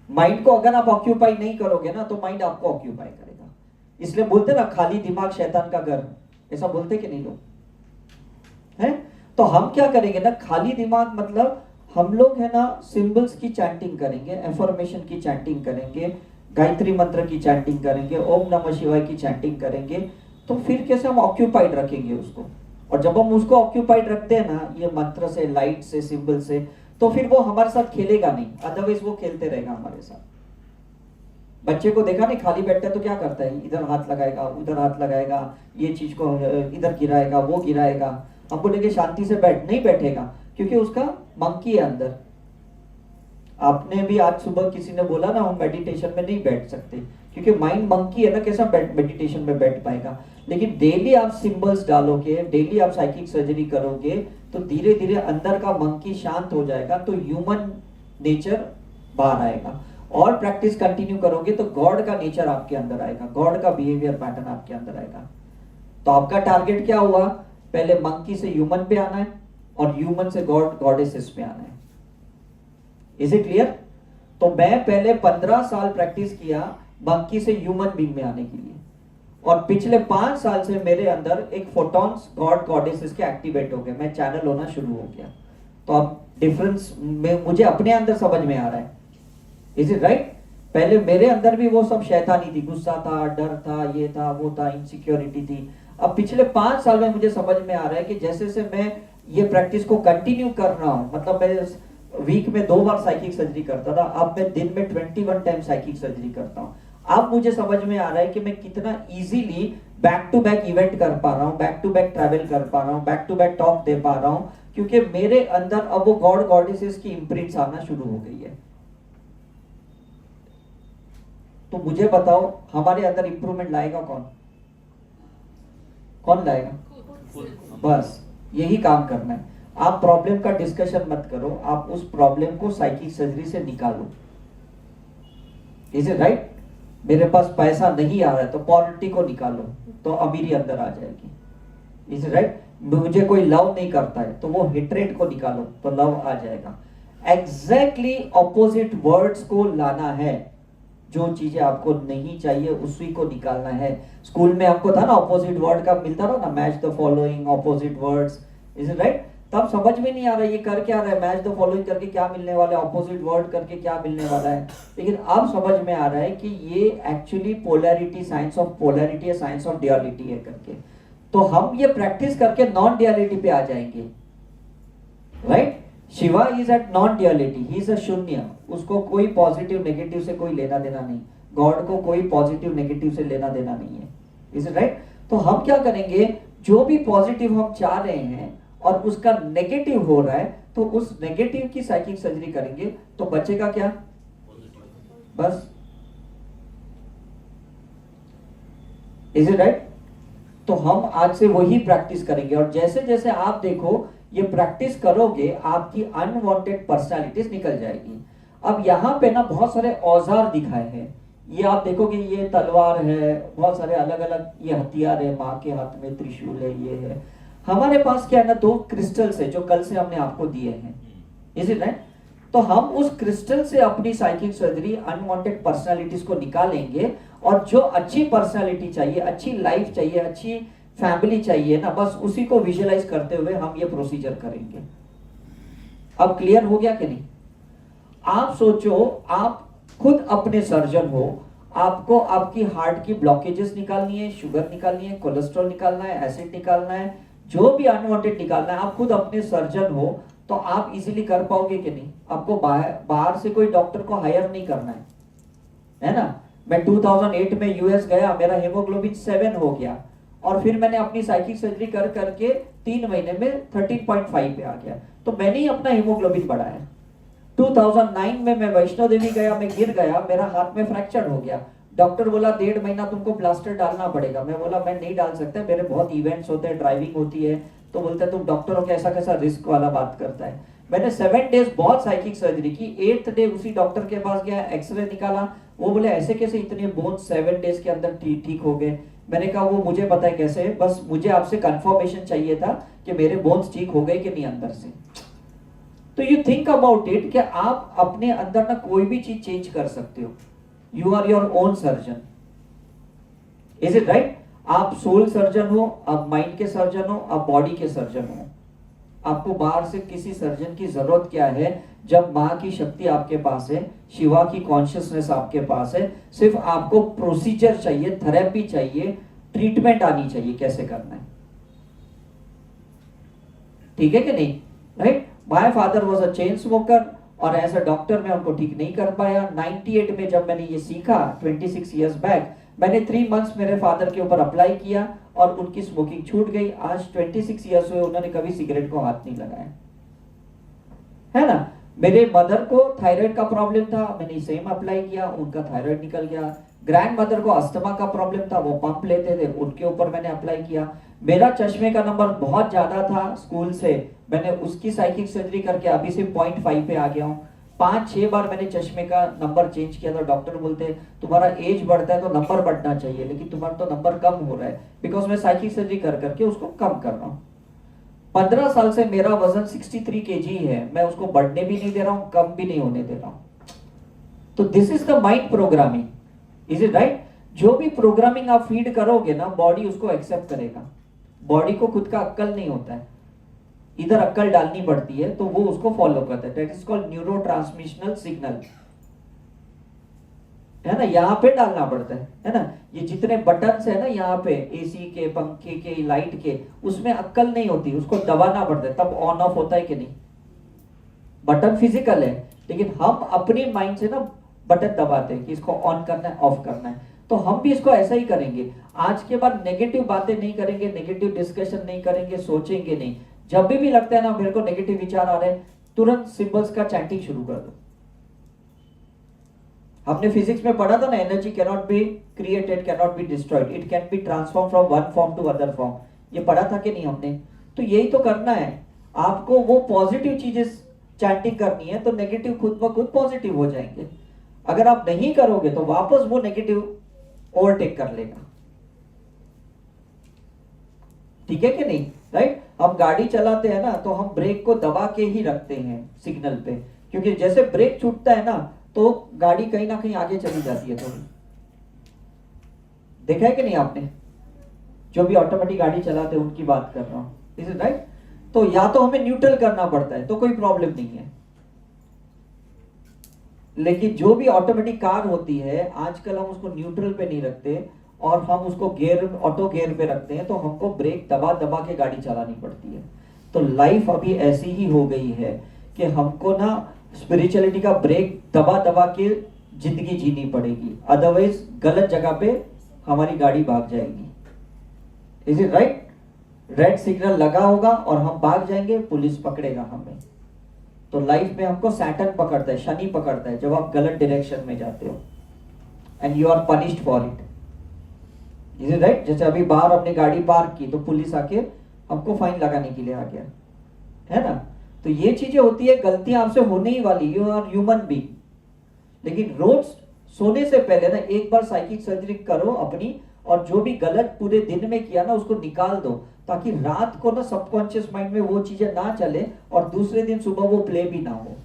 Mind को अगर आप ऑक्यूपाई नहीं करोगे ना, तो माइंड आपको ऑक्यूपाई करेगा। इसलिए बोलते ना, खाली दिमाग शैतान का घर, ऐसा बोलते कि नहीं लोग, हैं। तो हम क्या करेंगे ना, खाली दिमाग मतलब हम लोग है ना सिंबल्स की चैंटिंग करेंगे, एफर्मेशन की चैंटिंग करेंगे, गायत्री मंत्र की चैंटिंग करेंगे, ओम नमः शिवाय की चैंटिंग करेंगे। तो फिर कैसे हम ऑक्यूपाइड रखेंगे उसको। और जब हम उसको ऑक्यूपाइड रखते हैं ना, ये मंत्र से, लाइट से, सिंबल से, तो फिर वो हमारे साथ खेलेगा नहीं, अदरवाइज वो खेलते रहेगा हमारे साथ। बच्चे को देखा नहीं, खाली बैठता है तो क्या करता है, इधर हाथ लगाएगा, उधर हाथ लगाएगा, ये चीज को इधर गिराएगा, वो गिराएगा। हम बोलेंगे शांति से बैठ, नहीं बैठेगा, क्योंकि उसका मंकी है अंदर। आपने भी आज सुबह किसी ने बोला ना, हम मेडिटेशन में नहीं बैठ सकते क्योंकि माइंड मंकी है ना, कैसा मेडिटेशन में बैठ पाएगा। लेकिन डेली आप सिंबल्स डालोगे, डेली आप साइकिक सर्जरी करोगे, तो धीरे धीरे अंदर का मंकी शांत हो जाएगा, तो ह्यूमन नेचर बाहर आएगा। और प्रैक्टिस कंटिन्यू करोगे तो गॉड का नेचर आपके अंदर आएगा, गॉड का बिहेवियर पैटर्न आपके अंदर आएगा। तो आपका टारगेट क्या हुआ, पहले मंकी से ह्यूमन पे आना है और ह्यूमन से गॉड, गॉडेसेस पे आना है। Is it clear. तो मैं पहले 15 साल प्रैक्टिस किया मंकी से ह्यूमन बीइंग में आने के लिए, और पिछले 5 साल से मेरे अंदर एक फोटॉन्स गॉड गॉडेसेस के एक्टिवेट हो गए, मैं चैनल होना शुरू हो गया। तो अब डिफरेंस में मुझे अपने अंदर समझ में आ रहा है, इज इट राइट। पहले मेरे अंदर भी वो सब शैतानी थी, गुस्सा था, डर था, ये था, वो था, इनसिक्योरिटी थी। अब पिछले 5 साल में मुझे समझ में आ रहा है कि जैसे से मैं ये प्रैक्टिस को कंटिन्यू कर रहा हूं, मतलब मैं वीक में 2 बार साइकिक सर्जरी करता था, अब मैं दिन में 21 टाइम साइकिक सर्जरी करता हूं। अब मुझे समझ में आ रहा है कि मैं कितना easily back to back event कर पा रहा हूं, बैक टू बैक ट्रैवल कर पा रहा हूं, बैक टू बैक टॉक दे पा रहा हूं, क्योंकि मेरे अंदर अब वो गॉड गॉडेसेस की इम्प्रिंट्स आना शुरू हो गई है। तो मुझे बताओ, हमारे अंदर इंप्रूवमेंट लाएगा कौन, कौन लाएगा? बस यही काम करना है। आप प्रॉब्लम का डिस्कशन मत करो, आप उस प्रॉब्लम को साइकिक सर्जरी से निकालो। Is it right. मेरे पास पैसा नहीं आ रहा है तो पॉवर्टी को निकालो, तो अमीरी अंदर आ जाएगी। Is it right. मुझे कोई लव नहीं करता है तो वो हेट्रेड को निकालो, तो लव आ जाएगा। एग्जैक्टली ऑपोजिट वर्ड्स को लाना है, जो चीजें आपको नहीं चाहिए उसी को निकालना है। स्कूल में आपको था ना, ऑपोजिट वर्ड का मिलता था ना, match the following opposite words, is it right. तब समझ में नहीं आ रहा ये कर क्या रहा है, मैच द फॉलोइंग करके क्या मिलने वाला है, ऑपोजिट वर्ड करके क्या मिलने वाला है। लेकिन अब समझ में आ रहा है कि ये actually polarity, science of polarity है, साइंस ऑफ ड्यूअलिटी है करके। तो हम ये प्रैक्टिस करके नॉन ड्यूअलिटी पे आ जाएंगे, right. Shiva is at non duality, he is a शून्य, उसको कोई पॉजिटिव नेगेटिव से कोई लेना देना नहीं, गॉड को कोई पॉजिटिव नेगेटिव से लेना देना नहीं है, इज इट राइट। तो हम क्या करेंगे, जो भी पॉजिटिव हम चाह रहे हैं और उसका नेगेटिव हो रहा है, तो उस नेगेटिव की साइकिक सर्जरी करेंगे तो बचेगा क्या? बस। Is it right? तो हम आज से वही प्रैक्टिस करेंगे, और जैसे जैसे आप देखो ये प्रैक्टिस करोगे आपकी अनवांटेड पर्सनालिटीज निकल जाएगी। अब यहाँ पे ना बहुत सारे औजार दिखाए हैं, ये आप देखोगे, ये तलवार है, बहुत सारे अलग अलग ये हथियार है, माँ के हाथ में त्रिशूल है, ये है। हमारे पास क्या है ना, 2 क्रिस्टल्स है जो कल से हमने आपको दिए हैं। Is it right? तो हम उस क्रिस्टल से अपनी साइकिक सर्जरी अनवांटेड पर्सनालिटीज को निकालेंगे, और जो अच्छी पर्सनालिटी चाहिए, अच्छी लाइफ चाहिए, अच्छी फैमिली चाहिए ना, बस उसी को विजुअलाइज करते हुए हम ये प्रोसीजर करेंगे। अब क्लियर हो गया कि नहीं? आप सोचो, आप खुद अपने सर्जन हो, आपको आपकी हार्ट की ब्लॉकेजेस निकालनी है, शुगर निकालनी है, कोलेस्ट्रॉल निकालना है, एसिड निकालना है, जो भी अनवांटेड निकालना है, आप खुद अपने सर्जन हो, तो आप इजीली कर पाओगे कि नहीं? आपको बाहर से कोई डॉक्टर को हायर नहीं करना है ना? मैं 2008 में यूएस गया, मेरा हेमोग्लोबिन 7 हो गया, और फिर मैंने अपनी साइकिक सर्जरी कर करके 3 महीने में 13.5 पे आ गया। तो मैंने ही अपना हेमोग्लोबिन बढ़ाया। 2009 में मैं वैष्णो देवी गया, मैं गिर गया, मेरा हाथ में फ्रैक्चर हो गया। डॉक्टर बोला 1.5 महीना तुमको प्लास्टर डालना पड़ेगा। मैं बोला मैं नहीं डाल सकता, मेरे बहुत इवेंट्स होते हैं, ड्राइविंग होती है। तो बोलते तुम डॉक्टर हो, कैसा कैसा रिस्क वाला बात करता है। मैंने 7 डेज बहुत साइकिक सर्जरी की। 8th डे उसी डॉक्टर के पास गया, एक्सरे निकाला, वो बोले ऐसे कैसे इतने बोन्स 7 डेज के अंदर ठीक हो गए। मैंने कहा वो मुझे पता है कैसे, बस मुझे आपसे कंफर्मेशन चाहिए था कि मेरे बोन्स ठीक हो गए कि नहीं अंदर से। तो यू थिंक अबाउट इट कि आप अपने अंदर ना कोई भी चीज चेंज कर सकते हो। You are your own surgeon. Is it right? आप सोल सर्जन हो, आप माइंड के सर्जन हो, आप बॉडी के सर्जन हो। आपको बाहर से किसी सर्जन की जरूरत क्या है, जब माँ की शक्ति आपके पास है, शिवा की कॉन्शियसनेस आपके पास है। सिर्फ आपको प्रोसीजर चाहिए, थेरेपी चाहिए, ट्रीटमेंट आनी चाहिए कैसे करना है। ठीक है कि नहीं? Right? My father was a chain smoker, और एज अ डॉक्टर मैं उनको ठीक नहीं कर पाया। 98 में जब मैंने ये सीखा, 26 इयर्स बैक, मैंने 3 मंथ्स मेरे फादर के ऊपर अप्लाई किया और उनकी स्मोकिंग छूट गई। आज 26 इयर्स हुए, उन्होंने कभी सिगरेट को हाथ नहीं लगाया, है ना। मेरे मदर को थायराइड का प्रॉब्लम था, मैंने सेम अप्लाई किया, उनका थायराइड निकल गया। ग्रैंड मदर को अस्थमा का प्रॉब्लम था, वो पंप लेते थे, उनके ऊपर मैंने अप्लाई किया। मेरा चश्मे का नंबर बहुत ज्यादा था स्कूल से, मैंने उसकी साइकिक सर्जरी करके अभी से 0.5 पे आ गया हूँ। 5-6 बार मैंने चश्मे का नंबर चेंज किया था। डॉक्टर बोलते तुम्हारा एज बढ़ता है तो नंबर बढ़ना चाहिए, लेकिन तुम्हारा तो नंबर कम हो रहा है, बिकॉज मैं साइकिक सर्जरी कर करके उसको कम कर रहा हूँ। 15 साल से मेरा वजन 63 kg है, मैं उसको बढ़ने भी नहीं दे रहा हूँ, कम भी नहीं होने दे रहा हूँ। तो this is the mind programming. Is it right? जो भी प्रोग्रामिंग आप फीड करोगे ना, बॉडी उसको एक्सेप्ट करेगा। बॉडी को खुद का अक्कल नहीं होता है, इधर अक्कल डालनी पड़ती है, तो वो उसको फॉलो करता है। दैट इज कॉल्ड न्यूरोट्रांसमिशनल सिग्नल, है ना। यहाँ पे डालना पड़ता है ना। ये जितने बटन्स है ना यहाँ पे, एसी के, पंखे के, लाइट के, उसमें अक्कल नहीं होती, उसको दबाना पड़ता है, तब ऑन ऑफ होता है कि नहीं। बटन फिजिकल है, लेकिन हम अपनी माइंड से ना बटन दबाते हैं कि इसको ऑन करना है, ऑफ करना है। तो हम भी इसको ऐसा ही करेंगे। आज के बाद नेगेटिव बातें नहीं करेंगे, नेगेटिव डिस्कशन नहीं करेंगे, सोचेंगे नहीं। जब भी लगता है ना मेरे को नेगेटिव विचार आ रहे हैं, तुरंत सिंबल्स का चैंटिंग शुरू कर दो। हमने फिजिक्स में पढ़ा था ना, energy can not be created, can not be destroyed, it can be transform from one form to other form. ये पढ़ा था कि नहीं हमने? तो यही तो करना है आपको। वो पॉजिटिव चीजें चैंटिंग करनी है, तो नेगेटिव खुद ब खुद पॉजिटिव हो जाएंगे। अगर आप नहीं करोगे तो वापस वो नेगेटिव ओवरटेक कर लेगा। ठीक है कि नहीं? राइट? हम गाड़ी चलाते हैं ना, तो हम ब्रेक को दबा के ही रखते हैं सिग्नल पे, क्योंकि जैसे ब्रेक छूटता है ना, तो गाड़ी कहीं ना कहीं आगे चली जाती है थोड़ी। देखा है कि नहीं आपने? जो भी ऑटोमेटिक गाड़ी चलाते हैं उनकी बात कर रहा हूं। Is it right? तो या तो हमें न्यूट्रल करना पड़ता है, तो कोई प्रॉब्लम नहीं है। लेकिन जो भी ऑटोमेटिक कार होती है, आजकल हम उसको न्यूट्रल पे नहीं रखते और हम उसको गियर, ऑटो गियर पे रखते हैं, तो हमको ब्रेक दबा दबा के गाड़ी चलानी पड़ती है। तो लाइफ अभी ऐसी ही हो गई है कि हमको ना स्पिरिचुअलिटी का ब्रेक दबा दबा के जिंदगी जीनी पड़ेगी, अदरवाइज गलत जगह पे हमारी गाड़ी भाग जाएगी। Is it right? Red signal लगा होगा और हम भाग जाएंगे, पुलिस पकड़ेगा हमें। तो लाइफ में हमको सैटर्न पकड़ता है, शनि पकड़ता है जब आप गलत डायरेक्शन में जाते हो, and you are punished for it. Is it right? जैसे अभी बाहर अपनी गाड़ी पार्क की तो पुलिस आके हमको फाइन लगाने के लिए आ गया, है ना? तो ये चीजें होती है, गलतियां आपसे होने ही वाली, यू आर ह्यूमन बीइंग। लेकिन रोज सोने से पहले ना एक बार साइकिक सर्जरी करो अपनी, और जो भी गलत पूरे दिन में किया ना उसको निकाल दो, ताकि रात को ना सबकॉन्शियस माइंड में वो चीजें ना चले और दूसरे दिन सुबह वो प्ले भी ना हो।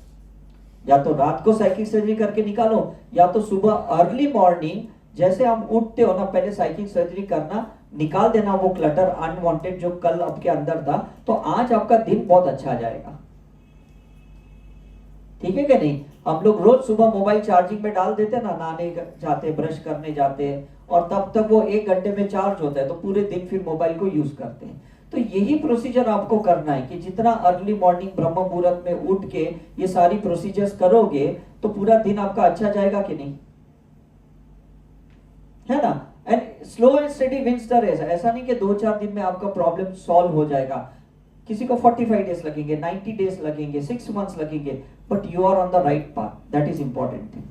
या तो रात को साइकिक सर्जरी करके निकालो, या तो सुबह अर्ली मॉर्निंग जैसे हम उठते हो ना पहले साइकिक सर्जरी करना, निकाल देना वो क्लटर अनवांटेड जो कल आपके अंदर था, तो आज आपका दिन बहुत अच्छा जाएगा। ठीक है कि नहीं? हम लोग रोज सुबह मोबाइल चार्जिंग में डाल देते हैं ना, नहाने जाते, ब्रश करने जाते हैं, और तब तक वो 1 घंटे में चार्ज होता है, तो पूरे दिन फिर मोबाइल को यूज करते हैं। तो यही प्रोसीजर आपको करना है कि जितना अर्ली मॉर्निंग ब्रह्म मुहूर्त में उठ के ये सारी प्रोसीजर्स करोगे तो पूरा दिन आपका अच्छा जाएगा कि नहीं, है ना? And slow and study wins the race. ऐसा नहीं कि 2-4 दिन में आपका प्रॉब्लम सॉल्व हो जाएगा। किसी को 45 डेज लगेंगे, 90 डेज लगेंगे, 6 मंथ्स लगेंगे, but you are on the right path, that is important thing.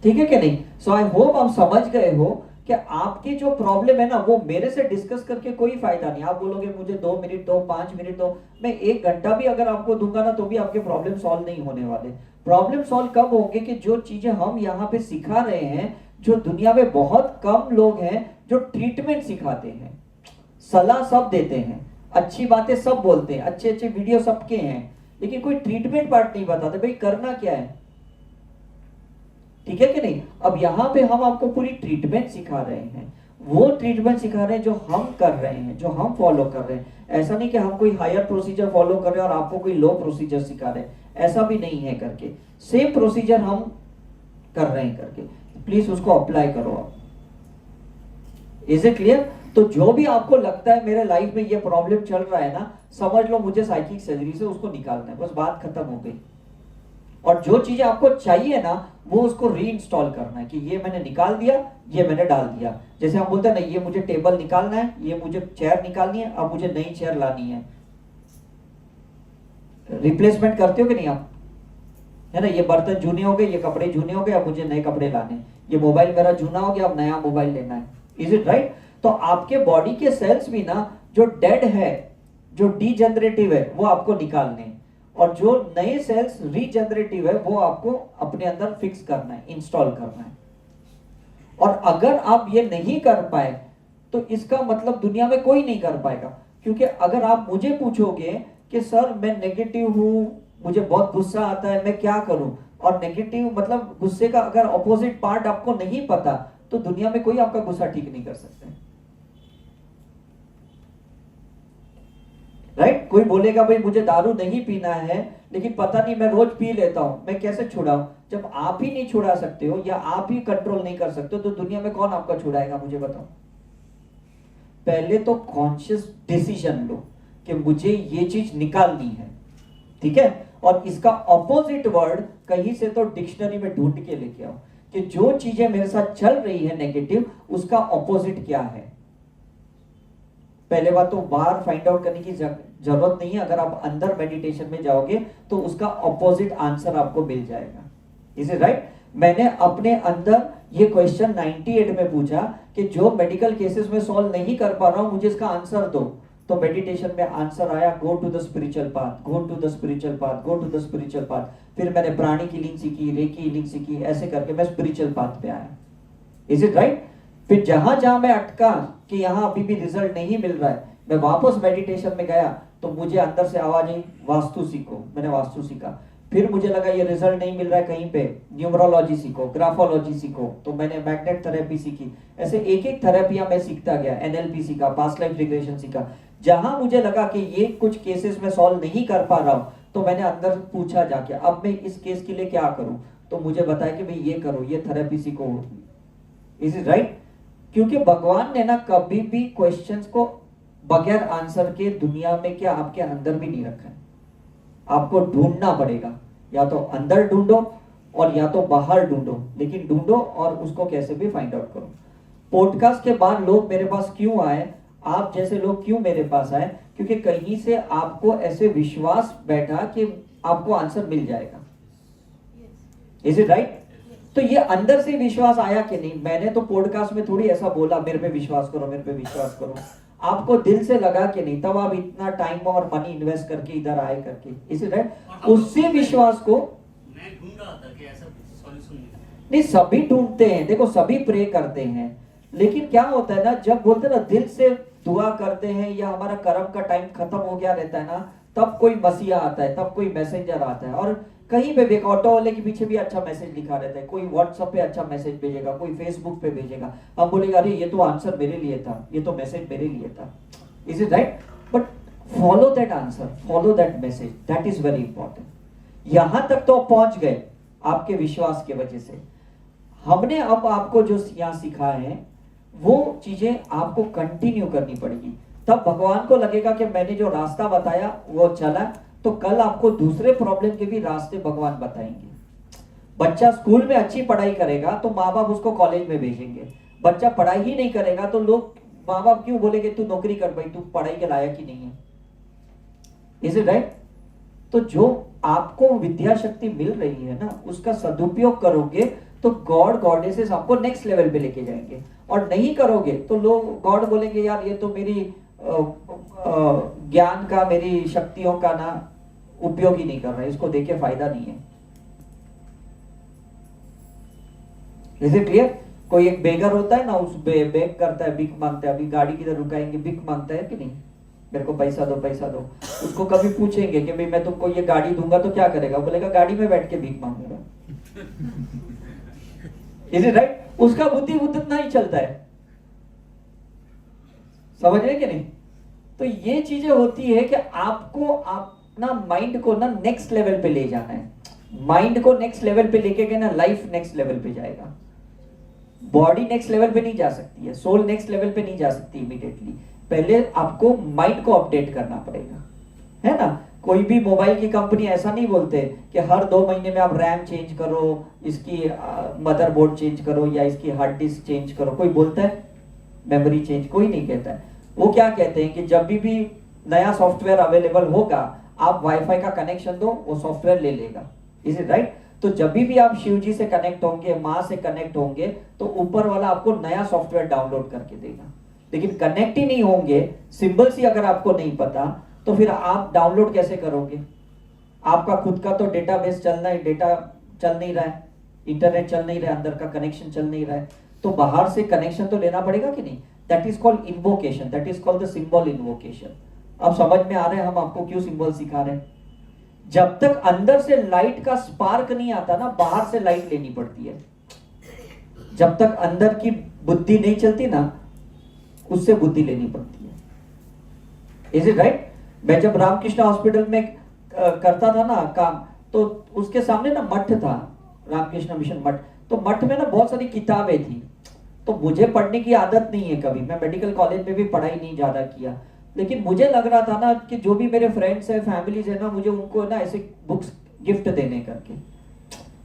ठीक है कि नहीं? सो आई होप आप समझ गए हो कि आपकी जो प्रॉब्लम है ना वो मेरे से डिस्कस करके कोई फायदा नहीं। आप बोलोगे मुझे 2 मिनट दो, 5 मिनट दो, मैं 1 घंटा भी अगर आपको दूंगा ना तो भी आपके प्रॉब्लम सॉल्व नहीं होने वाले। प्रॉब्लम सॉल्व कब होंगे कि जो चीजें हम यहाँ पे सिखा रहे हैं, जो दुनिया में बहुत कम लोग हैं जो ट्रीटमेंट सिखाते हैं, सलाह सब देते हैं, अच्छी बातें सब बोलते हैं, अच्छे अच्छे वीडियो सबके हैं, लेकिन कोई ट्रीटमेंट पार्ट नहीं बताते भाई करना क्या है। ठीक है कि नहीं? अब यहां पे हम आपको पूरी ट्रीटमेंट सिखा रहे हैं, वो ट्रीटमेंट सिखा रहे हैं जो हम कर रहे हैं, जो हम फॉलो कर रहे हैं। ऐसा नहीं कि हम कोई हायर प्रोसीजर फॉलो कर रहे हैं और आपको कोई लो प्रोसीजर सिखा रहे हैं, ऐसा भी नहीं है करके। सेम प्रोसीजर हम कर रहे हैं करके, प्लीज उसको अप्लाई करो आप। Is it clear? तो जो भी आपको लगता है मेरे लाइफ में ये प्रॉब्लम चल रहा है ना, समझ लो मुझे साइकिक सर्जरी से उसको निकालना है, बस बात खत्म हो गई। और जो चीजें आपको चाहिए ना वो उसको रीइंस्टॉल करना है कि ये मैंने निकाल दिया, ये मैंने डाल दिया। जैसे हम बोलते हैं ना, ये मुझे टेबल निकालना है, ये मुझे चेयर निकालनी है, अब मुझे नई चेयर लानी है। रिप्लेसमेंट करते हो कि नहीं आप? है ना? ये बर्तन जूने हो गए, ये कपड़े जूने हो गए, अब मुझे नए कपड़े लाने। ये मोबाइल मेरा जूना हो गया, अब नया मोबाइल लेना है। Is it right? तो आपके बॉडी के सेल्स भी ना जो डेड है, जो डीजेनरेटिव है, वो आपको निकालने हैं, और जो नए सेल्स रीजनरेटिव है वो आपको अपने अंदर फिक्स करना है, इंस्टॉल करना है। और अगर आप ये नहीं कर पाए तो इसका मतलब दुनिया में कोई नहीं कर पाएगा। क्योंकि अगर आप मुझे पूछोगे कि सर मैं नेगेटिव हूं, मुझे बहुत गुस्सा आता है, मैं क्या करूं, और नेगेटिव मतलब गुस्से का अगर ऑपोजिट पार्ट आपको नहीं पता तो दुनिया में कोई आपका गुस्सा ठीक नहीं कर सकता। राइट? कोई बोलेगा भाई मुझे दारू नहीं पीना है, लेकिन पता नहीं मैं रोज पी लेता हूं, मैं कैसे छुड़ाऊं? जब आप ही नहीं छुड़ा सकते हो या आप ही कंट्रोल नहीं कर सकते हो तो दुनिया में कौन आपका छुड़ाएगा? मुझे बताओ। पहले तो कॉन्शियस डिसीजन लो कि मुझे ये चीज निकालनी है, ठीक है? और इसका ऑपोजिट वर्ड कहीं से तो डिक्शनरी में ढूंढ के लेके आओ कि जो चीजें मेरे साथ चल रही है नेगेटिव, उसका ऑपोजिट क्या है। पहले बात तो बाहर फाइंड आउट करने की जरूरत नहीं है, अगर आप अंदर मेडिटेशन में जाओगे तो उसका ऑपोजिट आंसर आपको मिल जाएगा। Is it right? मैंने अपने अंदर ये क्वेश्चन 98 में पूछा कि जो मेडिकल केसेस में सॉल्व नहीं कर पा रहा हूं, मुझे इसका आंसर दो। तो मेडिटेशन में आंसर आया, go to the spiritual path, go to the spiritual path, go to the spiritual path. फिर मैंने प्राणी की लिंक सीखी, रेकी लिंक सीखी, ऐसे करके मैं स्पिरिचुअल पाथ पे आया। Is it right? फिर जहां जहां मैं अटका कि यहां अभी भी रिजल्ट नहीं मिल रहा है, मैं वापस मेडिटेशन में गया तो मुझे अंदर से आवाज आई, वास्तु सीखो। मैंने वास्तु सीखा। फिर मुझे लगा ये रिजल्ट नहीं मिल रहा है कहीं पे, न्यूमरोलॉजी सीखो, ग्राफोलॉजी सीखो, तो मैंने मैग्नेट थेरेपी सीखी। ऐसे एक एक थेरेपियां मैं सीखता गया, एनएलपी सीखा, पास्ट लाइफ रिग्रेशन सीखा। जहां मुझे लगा कि ये कुछ केसेस में सॉल्व नहीं कर पा रहा हूं तो मैंने अंदर पूछा जाके, अब मैं इस केस के लिए क्या करूं? तो मुझे बताया कि भाई ये करो, ये थेरेपी सीखो। Is it right? क्योंकि भगवान ने ना कभी भी क्वेश्चंस को बगैर आंसर के दुनिया में क्या आपके अंदर भी नहीं रखा है। आपको ढूंढना पड़ेगा, या तो अंदर ढूंढो और या तो बाहर ढूंढो, लेकिन ढूंढो और उसको कैसे भी फाइंड आउट करो। पॉडकास्ट के बाद लोग मेरे पास क्यों आए, आप जैसे लोग क्यों मेरे पास आए, क्योंकि कहीं से आपको ऐसे विश्वास बैठा कि आपको आंसर मिल जाएगा। Is it right? तो ये अंदर से विश्वास आया कि नहीं? मैंने तो पॉडकास्ट में थोड़ी ऐसा बोला मेरे पे विश्वास करो, मेरे पे विश्वास करो। आपको दिल से लगा कि नहीं, तब आप इतना टाइम और मनी इन्वेस्ट करके इधर आए करके। Is it right? उससे विश्वास को मैं ढूंढ रहा था कि ऐसा सॉल्यूशन नहीं, सभी ढूंढते हैं, देखो सभी प्रे करते हैं, लेकिन क्या होता है ना, जब बोलते हैं ना दिल से दुआ करते हैं या हमारा कर्म का टाइम खत्म हो गया रहता है ना, तब कोई मसीहा आता है, तब कोई मैसेंजर आता है। और कहीं पे भी ऑटो वाले के पीछे भी अच्छा मैसेज लिखा रहता है, कोई व्हाट्सएप पे अच्छा मैसेज भेजेगा, कोई फेसबुक पे भेजेगा, हम बोलेगा अरे ये तो आंसर मेरे लिए था, ये तो मैसेज मेरे लिए था। Is it right? But follow that answer, follow that message, that is very important. यहां तक तो पहुंच गए आपके विश्वास की वजह से। हमने अब आपको जो यहाँ सिखाए हैं वो चीजें आपको कंटिन्यू करनी पड़ेगी, तब भगवान को लगेगा कि मैंने जो रास्ता बताया वो चला, तो कल आपको दूसरे प्रॉब्लम के भी रास्ते भगवान बताएंगे। बच्चा स्कूल में अच्छी पढ़ाई करेगा तो माँ बाप उसको कॉलेज में भेजेंगे, बच्चा पढ़ाई ही नहीं करेगा तो लोग माँ बाप क्यों बोलेंगे तू नौकरी कर भाई, तू पढ़ाई के लायक ही नहीं है। Is it right? तो जो आपको विद्या शक्ति मिल रही है ना, उसका सदुपयोग करोगे तो गॉड गॉडेसेस आपको नेक्स्ट लेवल पे लेके जाएंगे, और नहीं करोगे तो लोग गॉड बोलेंगे यार ये तो मेरी ज्ञान का, मेरी शक्तियों का ना उपयोग ही नहीं कर रहा है, इसको देके फायदा नहीं है। Is it clear? कोई एक बेगर होता है ना, उस बेग करता है, भीख मांगता है, अभी गाड़ी किधर रुकाएंगे, भीख मांगता है कि नहीं, मेरे को पैसा दो पैसा दो। उसको कभी पूछेंगे कि भाई मैं तुमको ये गाड़ी दूंगा तो क्या करेगा, बोलेगा गाड़ी में बैठ के भीख मांगूंगा। Is it right? उसका बुद्धि उतना ही चलता है, समझ रहे कि नहीं? तो ये चीजें होती है कि आपको अपना माइंड को ना नेक्स्ट लेवल पे ले जाना है। माइंड को नेक्स्ट लेवल पे लेके गए ना, लाइफ नेक्स्ट लेवल पे जाएगा। बॉडी नेक्स्ट लेवल पे नहीं जा सकती है, सोल नेक्स्ट लेवल पे नहीं जा सकती इमीडिएटली, पहले आपको माइंड को अपडेट करना पड़ेगा, है ना? कोई भी मोबाइल की कंपनी ऐसा नहीं बोलते कि हर 2 महीने में आप रैम चेंज करो, इसकी मदरबोर्ड चेंज करो या इसकी हार्ड डिस्क चेंज करो। कोई बोलता है मेमोरी चेंज? कोई नहीं कहता है। वो क्या कहते हैं कि जब भी नया सॉफ्टवेयर अवेलेबल होगा आप वाईफाई का कनेक्शन दो, वो सॉफ्टवेयर ले लेगा। Is it right? तो जब भी आप शिव जी से कनेक्ट होंगे, माँ से कनेक्ट होंगे, तो ऊपर वाला आपको नया सॉफ्टवेयर डाउनलोड करके देगा। लेकिन कनेक्ट ही नहीं होंगे, सिंबल्स ही अगर आपको नहीं पता, तो फिर आप डाउनलोड कैसे करोगे? आपका खुद का तो डेटाबेस चलना है, डेटा चल नहीं रहा है, इंटरनेट चल नहीं रहा है, अंदर का कनेक्शन चल नहीं रहा है, तो बाहर से कनेक्शन तो लेना पड़ेगा कि नहीं? That is called invocation, that is called the symbol invocation. अब समझ में आ रहे हैं हम आपको क्यों सिंबल सिखा रहे हैं? जब तक अंदर से लाइट का स्पार्क नहीं आता ना, बाहर से लाइट लेनी पड़ती है। जब तक अंदर की बुद्धि नहीं चलती ना, उससे बुद्धि लेनी पड़ती है। Is it right? मैं जब रामकृष्ण हॉस्पिटल में करता था ना काम, तो उसके सामने ना मठ था, रामकृष्ण मिशन मठ। तो मठ में ना बहुत सारी किताबें थी, तो मुझे पढ़ने की आदत नहीं है, कभी मैं मेडिकल कॉलेज में भी पढ़ाई नहीं ज्यादा किया, लेकिन मुझे लग रहा था ना कि जो भी मेरे फ्रेंड्स है, फैमिलीज है ना, मुझे उनको ना ऐसे बुक्स गिफ्ट देने करके।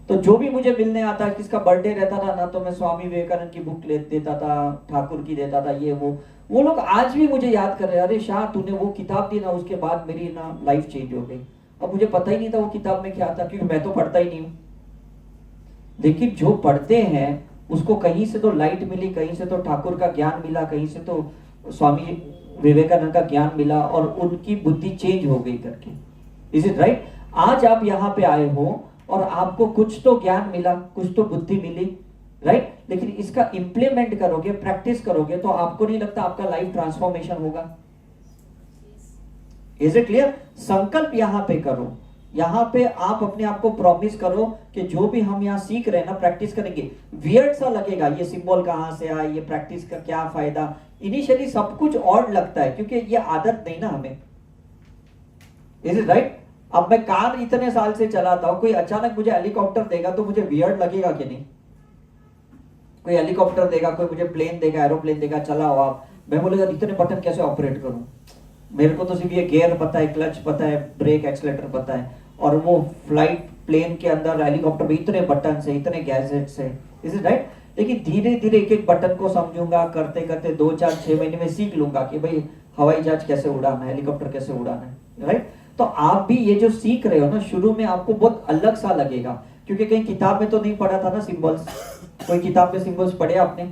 तो जो भी मुझे मिलने आता, किसका बर्थडे रहता था ना, तो मैं स्वामी विवेकानंद की बुक ले देता था, ठाकुर की देता था, ये वो लोग आज भी मुझे याद कर रहे हैं, अरे शाह तूने वो किताब दी ना, उसके बाद मेरी ना लाइफ चेंज हो गई। अब मुझे पता ही नहीं था वो किताब में क्या था, क्योंकि मैं तो पढ़ता ही नहीं हूँ। लेकिन जो पढ़ते हैं उसको कहीं से तो लाइट मिली, कहीं से तो ठाकुर का ज्ञान मिला, कहीं से तो स्वामी विवेकानंद का ज्ञान मिला, और उनकी बुद्धि चेंज हो गई करके। Is it right? आज आप यहाँ पे आए हो और आपको कुछ तो ज्ञान मिला, कुछ तो बुद्धि मिली, राइट? लेकिन इसका इंप्लीमेंट करोगे, प्रैक्टिस करोगे, तो आपको नहीं लगता आपका लाइफ ट्रांसफॉर्मेशन होगा? Is it clear? संकल्प यहाँ पे करो, यहाँ पे आप अपने आप को प्रॉमिस करो कि जो भी हम यहाँ सीख रहे हैं ना, प्रैक्टिस करेंगे। वियर्ड सा लगेगा, ये सिंबल कहाँ से आया, ये प्रैक्टिस का क्या फायदा, इनिशियली सब कुछ ऑड लगता है क्योंकि ये आदत नहीं ना हमें। Is it right? अब मैं कार इतने साल से चलाता हूं, कोई अचानक मुझे हेलीकॉप्टर देगा तो मुझे वियर्ड लगेगा कि नहीं? कोई हेलीकॉप्टर देगा, कोई मुझे प्लेन देगा, एरोप्लेन देगा, चलाओ आप, मैं बोलेगा इतने बटन कैसे ऑपरेट करूं? मेरे को तो सिर्फ ये गियर पता है, क्लच पता है, ब्रेक एक्सीलरेटर पता है, और वो फ्लाइट प्लेन के अंदर हेलीकॉप्टर में इतने बटन है, इतने गैजेट्स है। Is it right? लेकिन धीरे धीरे एक एक बटन को समझूंगा, करते करते 2 4 6 महीने में सीख लूंगा कि भाई हवाई जहाज कैसे उड़ाना है, हेलीकॉप्टर कैसे उड़ाना है, राइट। तो आप भी ये जो सीख रहे हो ना, शुरू में आपको बहुत अलग सा लगेगा, क्योंकि कहीं किताब में तो नहीं पढ़ा था ना सिंबल्स। कोई किताब में सिंबल्स पढ़े आपने?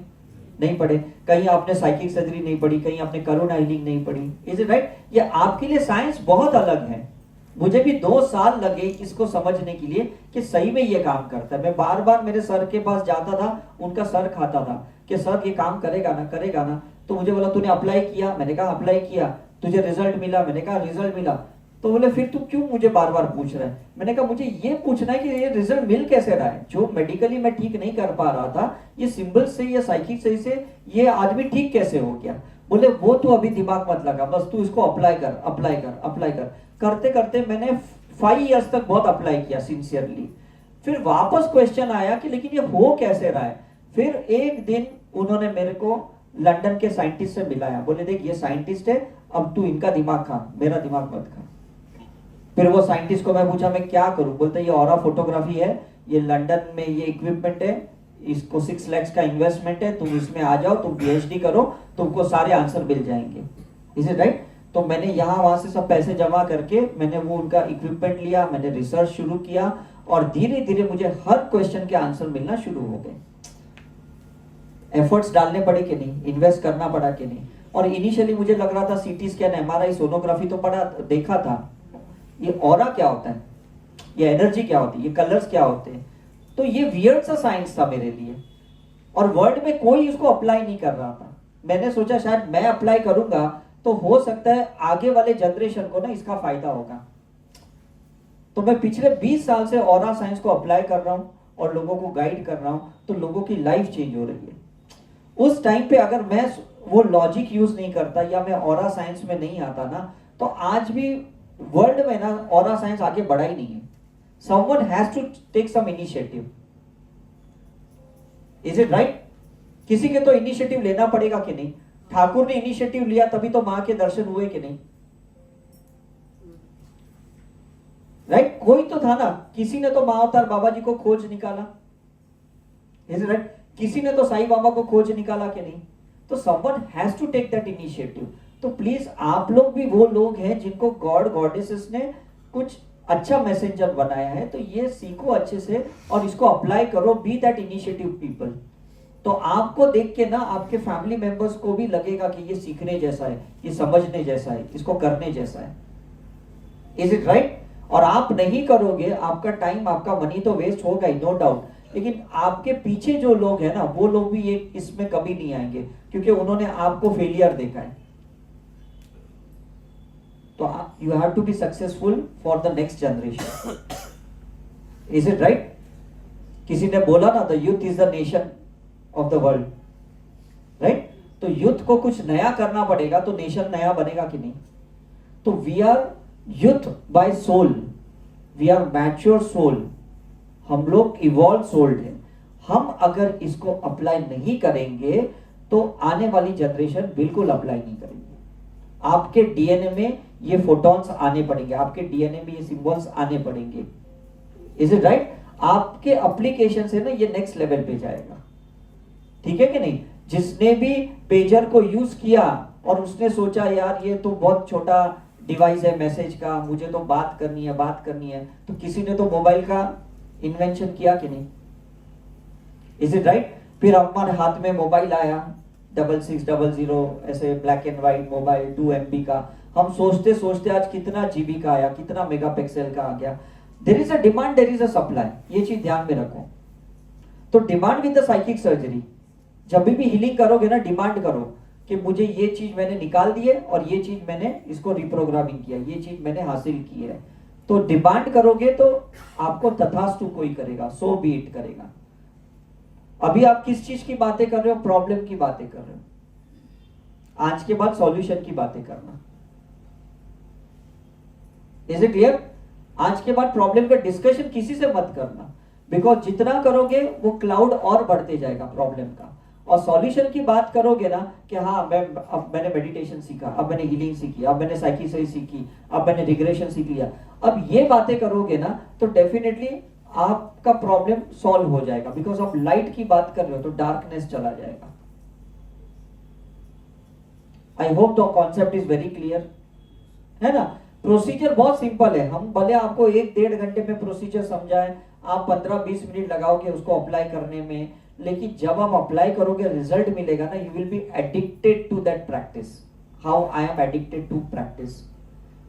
नहीं पढ़े। कहीं आपने साइकिक सर्जरी नहीं पढ़ी, कहीं आपने करोना हीलिंग नहीं पढ़ी, इज इट राइट? ये आपके लिए साइंस बहुत अलग है। मुझे भी 2 साल लगे इसको समझने के लिए कि सही में ये काम करता है। मैं बार बार मेरे सर के पास जाता था, उनका सर खाता था कि सर ये काम करेगा ना, करेगा ना। तो मुझे बोला तूने अप्लाई किया? मैंने कहा अप्लाई किया। तुझे रिजल्ट मिला? मैंने कहा रिजल्ट मिला। तो बोले फिर तू क्यों मुझे बार बार पूछ रहा है? मैंने कहा मुझे ये पूछना है कि ये रिजल्ट मिल कैसे रहा है। जो मेडिकली मैं ठीक नहीं कर पा रहा था, ये सिंबल से या साइकिक से ये आदमी ठीक कैसे हो गया। बोले वो तू अभी दिमाग मत लगा, बस तू इसको अप्लाई कर, अप्लाई कर, अप्लाई कर। करते करते मैंने 5 इयर्स तक बहुत अप्लाई किया सिंसियरली। फिर वापस क्वेश्चन आया कि लेकिन ये हो कैसे रहा है। फिर एक दिन उन्होंने मेरे को लंदन के साइंटिस्ट से मिलाया। बोले देख ये साइंटिस्ट है, अब तू इनका दिमाग खा, मेरा दिमाग मत खा। फिर वो साइंटिस्ट को मैं पूछा मैं क्या करूं। बोलते ये ऑरा फोटोग्राफी है, ये लंदन में ये इक्विपमेंट है, इसको 6 लाख का इन्वेस्टमेंट है, तुम इसमें आ जाओ, तुम पीएचडी करो, तुमको सारे आंसर मिल जाएंगे। Is it right? तो मैंने यहाँ वहां से सब पैसे जमा करके मैंने वो उनका इक्विपमेंट लिया, मैंने रिसर्च शुरू किया और धीरे धीरे मुझे हर क्वेश्चन के आंसर मिलना शुरू हो गए। एफर्ट्स डालने पड़े कि नहीं, इन्वेस्ट करना पड़ा कि नहीं। और इनिशियली मुझे लग रहा था सीटी स्कैन, एमआरआई, सोनोग्राफी तो पढ़ा देखा था, ये ऑरा क्या होता है, ये एनर्जी क्या होती है, ये कलर्स क्या होते हैं। तो ये वियर्ड सा साइंस था मेरे लिए और वर्ल्ड में कोई इसको अप्लाई नहीं कर रहा था। मैंने सोचा शायद मैं अप्लाई करूंगा तो हो सकता है आगे वाले जनरेशन को ना इसका फायदा होगा। तो मैं पिछले 20 साल से ऑरा साइंस को अप्लाई कर रहा हूं और लोगों को गाइड कर रहा हूं, तो लोगों की लाइफ चेंज हो रही है। उस टाइम पे अगर मैं वो लॉजिक यूज नहीं करता या मैं ऑरा साइंस में नहीं आता ना, तो आज भी वर्ल्ड में ना ऑरा साइंस आगे बढ़ा ही नहीं है। Someone has to take some initiative. Is it right? किसी के तो इनिशिएटिव लेना पड़ेगा कि नहीं। ठाकुर ने इनिशिएटिव लिया तभी तो मां के दर्शन हुए कि नहीं, राइट? कोई तो था ना, किसी ने तो मां अवतार बाबा जी को खोज निकाला। Is it right? किसी ने तो साईं बाबा को खोज निकाला कि नहीं। तो someone has to take that initiative. तो प्लीज आप लोग भी वो लोग हैं जिनको गॉड गॉडेसेस ने कुछ अच्छा मैसेंजर बनाया है, तो ये सीखो अच्छे से और इसको अप्लाई करो। Be that initiative people. तो आपको देख के ना आपके फैमिली मेंबर्स को भी लगेगा कि ये सीखने जैसा है, ये समझने जैसा है, इसको करने जैसा है। Is it right? और आप नहीं करोगे, आपका टाइम, आपका मनी तो वेस्ट होगा ही, नो डाउट। लेकिन आपके पीछे जो लोग हैं ना, वो लोग भी ये इसमें कभी नहीं आएंगे, क्योंकि उन्होंने आपको फेलियर देखा है। तो you have to be successful for the next generation. Is it right? किसी ने बोला ना, the youth is the nation of the world, right? तो यूथ को कुछ नया करना पड़ेगा तो नेशन नया बनेगा कि नहीं। तो we are youth by soul, we are mature soul, हम लोग इवॉल्व सोल्ड है। हम अगर इसको अप्लाई नहीं करेंगे तो आने वाली जनरेशन बिल्कुल अप्लाई नहीं करेंगे। आपके डीएनए में ये फोटॉन्स आने पड़ेंगे, आपके डीएनए में ये सिंबल्स आने पड़ेंगे। Is it right? आपके एप्लीकेशन से ना ये नेक्स्ट लेवल पे जाएगा। ठीक है कि नहीं? जिसने भी पेजर को यूज किया और उसने सोचा यार ये तो बहुत छोटा डिवाइस है मैसेज का, मुझे तो बात करनी है, बात करनी है, तो किसी ने तो मोबाइल का इन्वेंशन किया कि नहीं। Is it right? फिर हमारे हाथ में मोबाइल आया 6600 ऐसे black and white mobile 2 MB का। हम सोचते सोचते आज कितना जीबी का आया, कितना मेगापिक्सल का आ गया। There is a demand, there is a supply. ये चीज ध्यान में रखो। तो demand with the psychic surgery, जब भी हीलिंग करोगे ना, डिमांड करो कि मुझे ये चीज मैंने निकाल दी है और ये चीज मैंने इसको रिप्रोग्रामिंग किया, ये चीज मैंने हासिल की है। तो डिमांड करोगे तो आपको तथास्तु कोई करेगा, सो बी इट करेगा। अभी आप किस चीज की बातें कर रहे हो? प्रॉब्लम की बातें कर रहे हो। आज के बाद सॉल्यूशन की बातें करना। Is it clear? आज के बाद प्रॉब्लम का डिस्कशन किसी से मत करना, बिकॉज जितना करोगे वो क्लाउड और बढ़ते जाएगा प्रॉब्लम का। और सॉल्यूशन की बात करोगे ना कि हाँ अब मैंने मेडिटेशन सीखा, अब मैंने हीलिंग सीखी, अब मैंने साइकिक सीखी, अब मैंने रिग्रेशन सीख लिया, अब ये बातें करोगे ना तो डेफिनेटली आपका प्रॉब्लम सॉल्व हो जाएगा, बिकॉज आप लाइट की बात कर रहे हो तो डार्कनेस चला जाएगा। I hope the concept is very clear, है ना। प्रोसीजर बहुत सिंपल है, हम भले आपको 1-1.5 घंटे में प्रोसीजर समझाएं, आप 15-20 मिनट लगाओगे उसको अप्लाई करने में, लेकिन जब आप अप्लाई करोगे रिजल्ट मिलेगा ना, you will be addicted to that practice. How I am addicted to practice,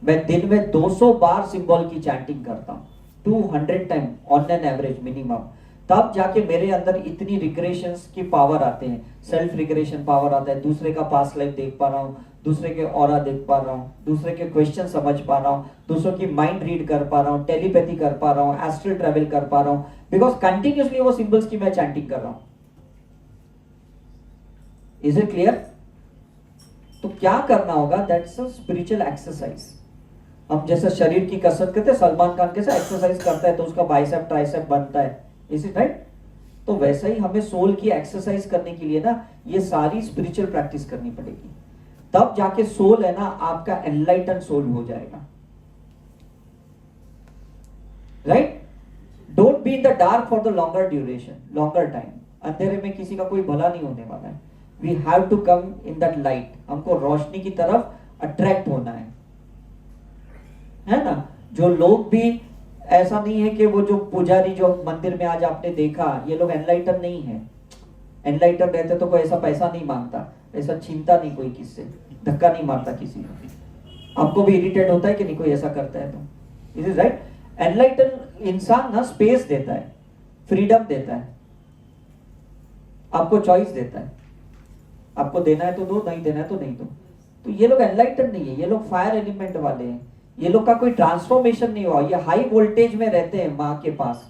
मैं दिन में 200 बार सिंबल की चैंटिंग करता हूं, 200 time on an average minimum, तब जाके मेरे अंदर इतनी रिग्रेशंस की पावर आते हैं, सेल्फ रिग्रेशन पावर आता है, दूसरे का पास्ट लाइफ देख पा रहा हूँ, दूसरे के ऑरा देख पा रहा हूँ, दूसरे के क्वेश्चन समझ पा रहा हूँ, दूसरों की माइंड रीड कर पा रहा हूँ, टेलीपैथी कर पा रहा हूँ, एस्ट्रल ट्रेवल कर पा रहा हूँ, बिकॉज कंटिन्यूसली वो सिंबल्स की मैं चैंटिंग कर रहा हूँ। Is it clear? तो क्या करना होगा, दैट्स अ स्पिरिचुअल एक्सरसाइज। हम जैसे शरीर की कसरत करते हैं, सलमान खान कैसे एक्सरसाइज करता है तो उसका बाइसेप ट्राइसेप बनता है, इज इट राइट? तो वैसा ही हमें सोल की एक्सरसाइज करने के लिए ना ये सारी स्पिरिचुअल प्रैक्टिस करनी पड़ेगी, तब जाके सोल है ना आपका एनलाइटन सोल हो जाएगा, right? Don't be in the dark for the longer duration, longer time. अंधेरे में किसी का कोई भला नहीं होने वाला है। We have to come in that light, हमको रोशनी की तरफ अट्रैक्ट होना है ना। जो लोग भी, ऐसा नहीं है कि वो जो पुजारी जो मंदिर में आज आपने देखा, ये लोग एनलाइटन नहीं है। एनलाइटन रहते तो कोई ऐसा पैसा नहीं मांगता, ऐसा छीनता नहीं कोई किससे, धक्का नहीं मारता किसी को। आपको भी इरिटेट होता है कि नहीं कोई ऐसा करता है तो, इट इज राइट। एनलाइटन इंसान ना स्पेस देता है, फ्रीडम देता है, आपको चॉइस देता है, आपको देना है तो दो, नहीं देना है तो नहीं दो। तो ये लोग एनलाइटन नहीं है, ये लोग फायर एलिमेंट वाले हैं, ये लोग का कोई ट्रांसफॉर्मेशन नहीं हुआ, ये हाई वोल्टेज में रहते हैं माँ के पास,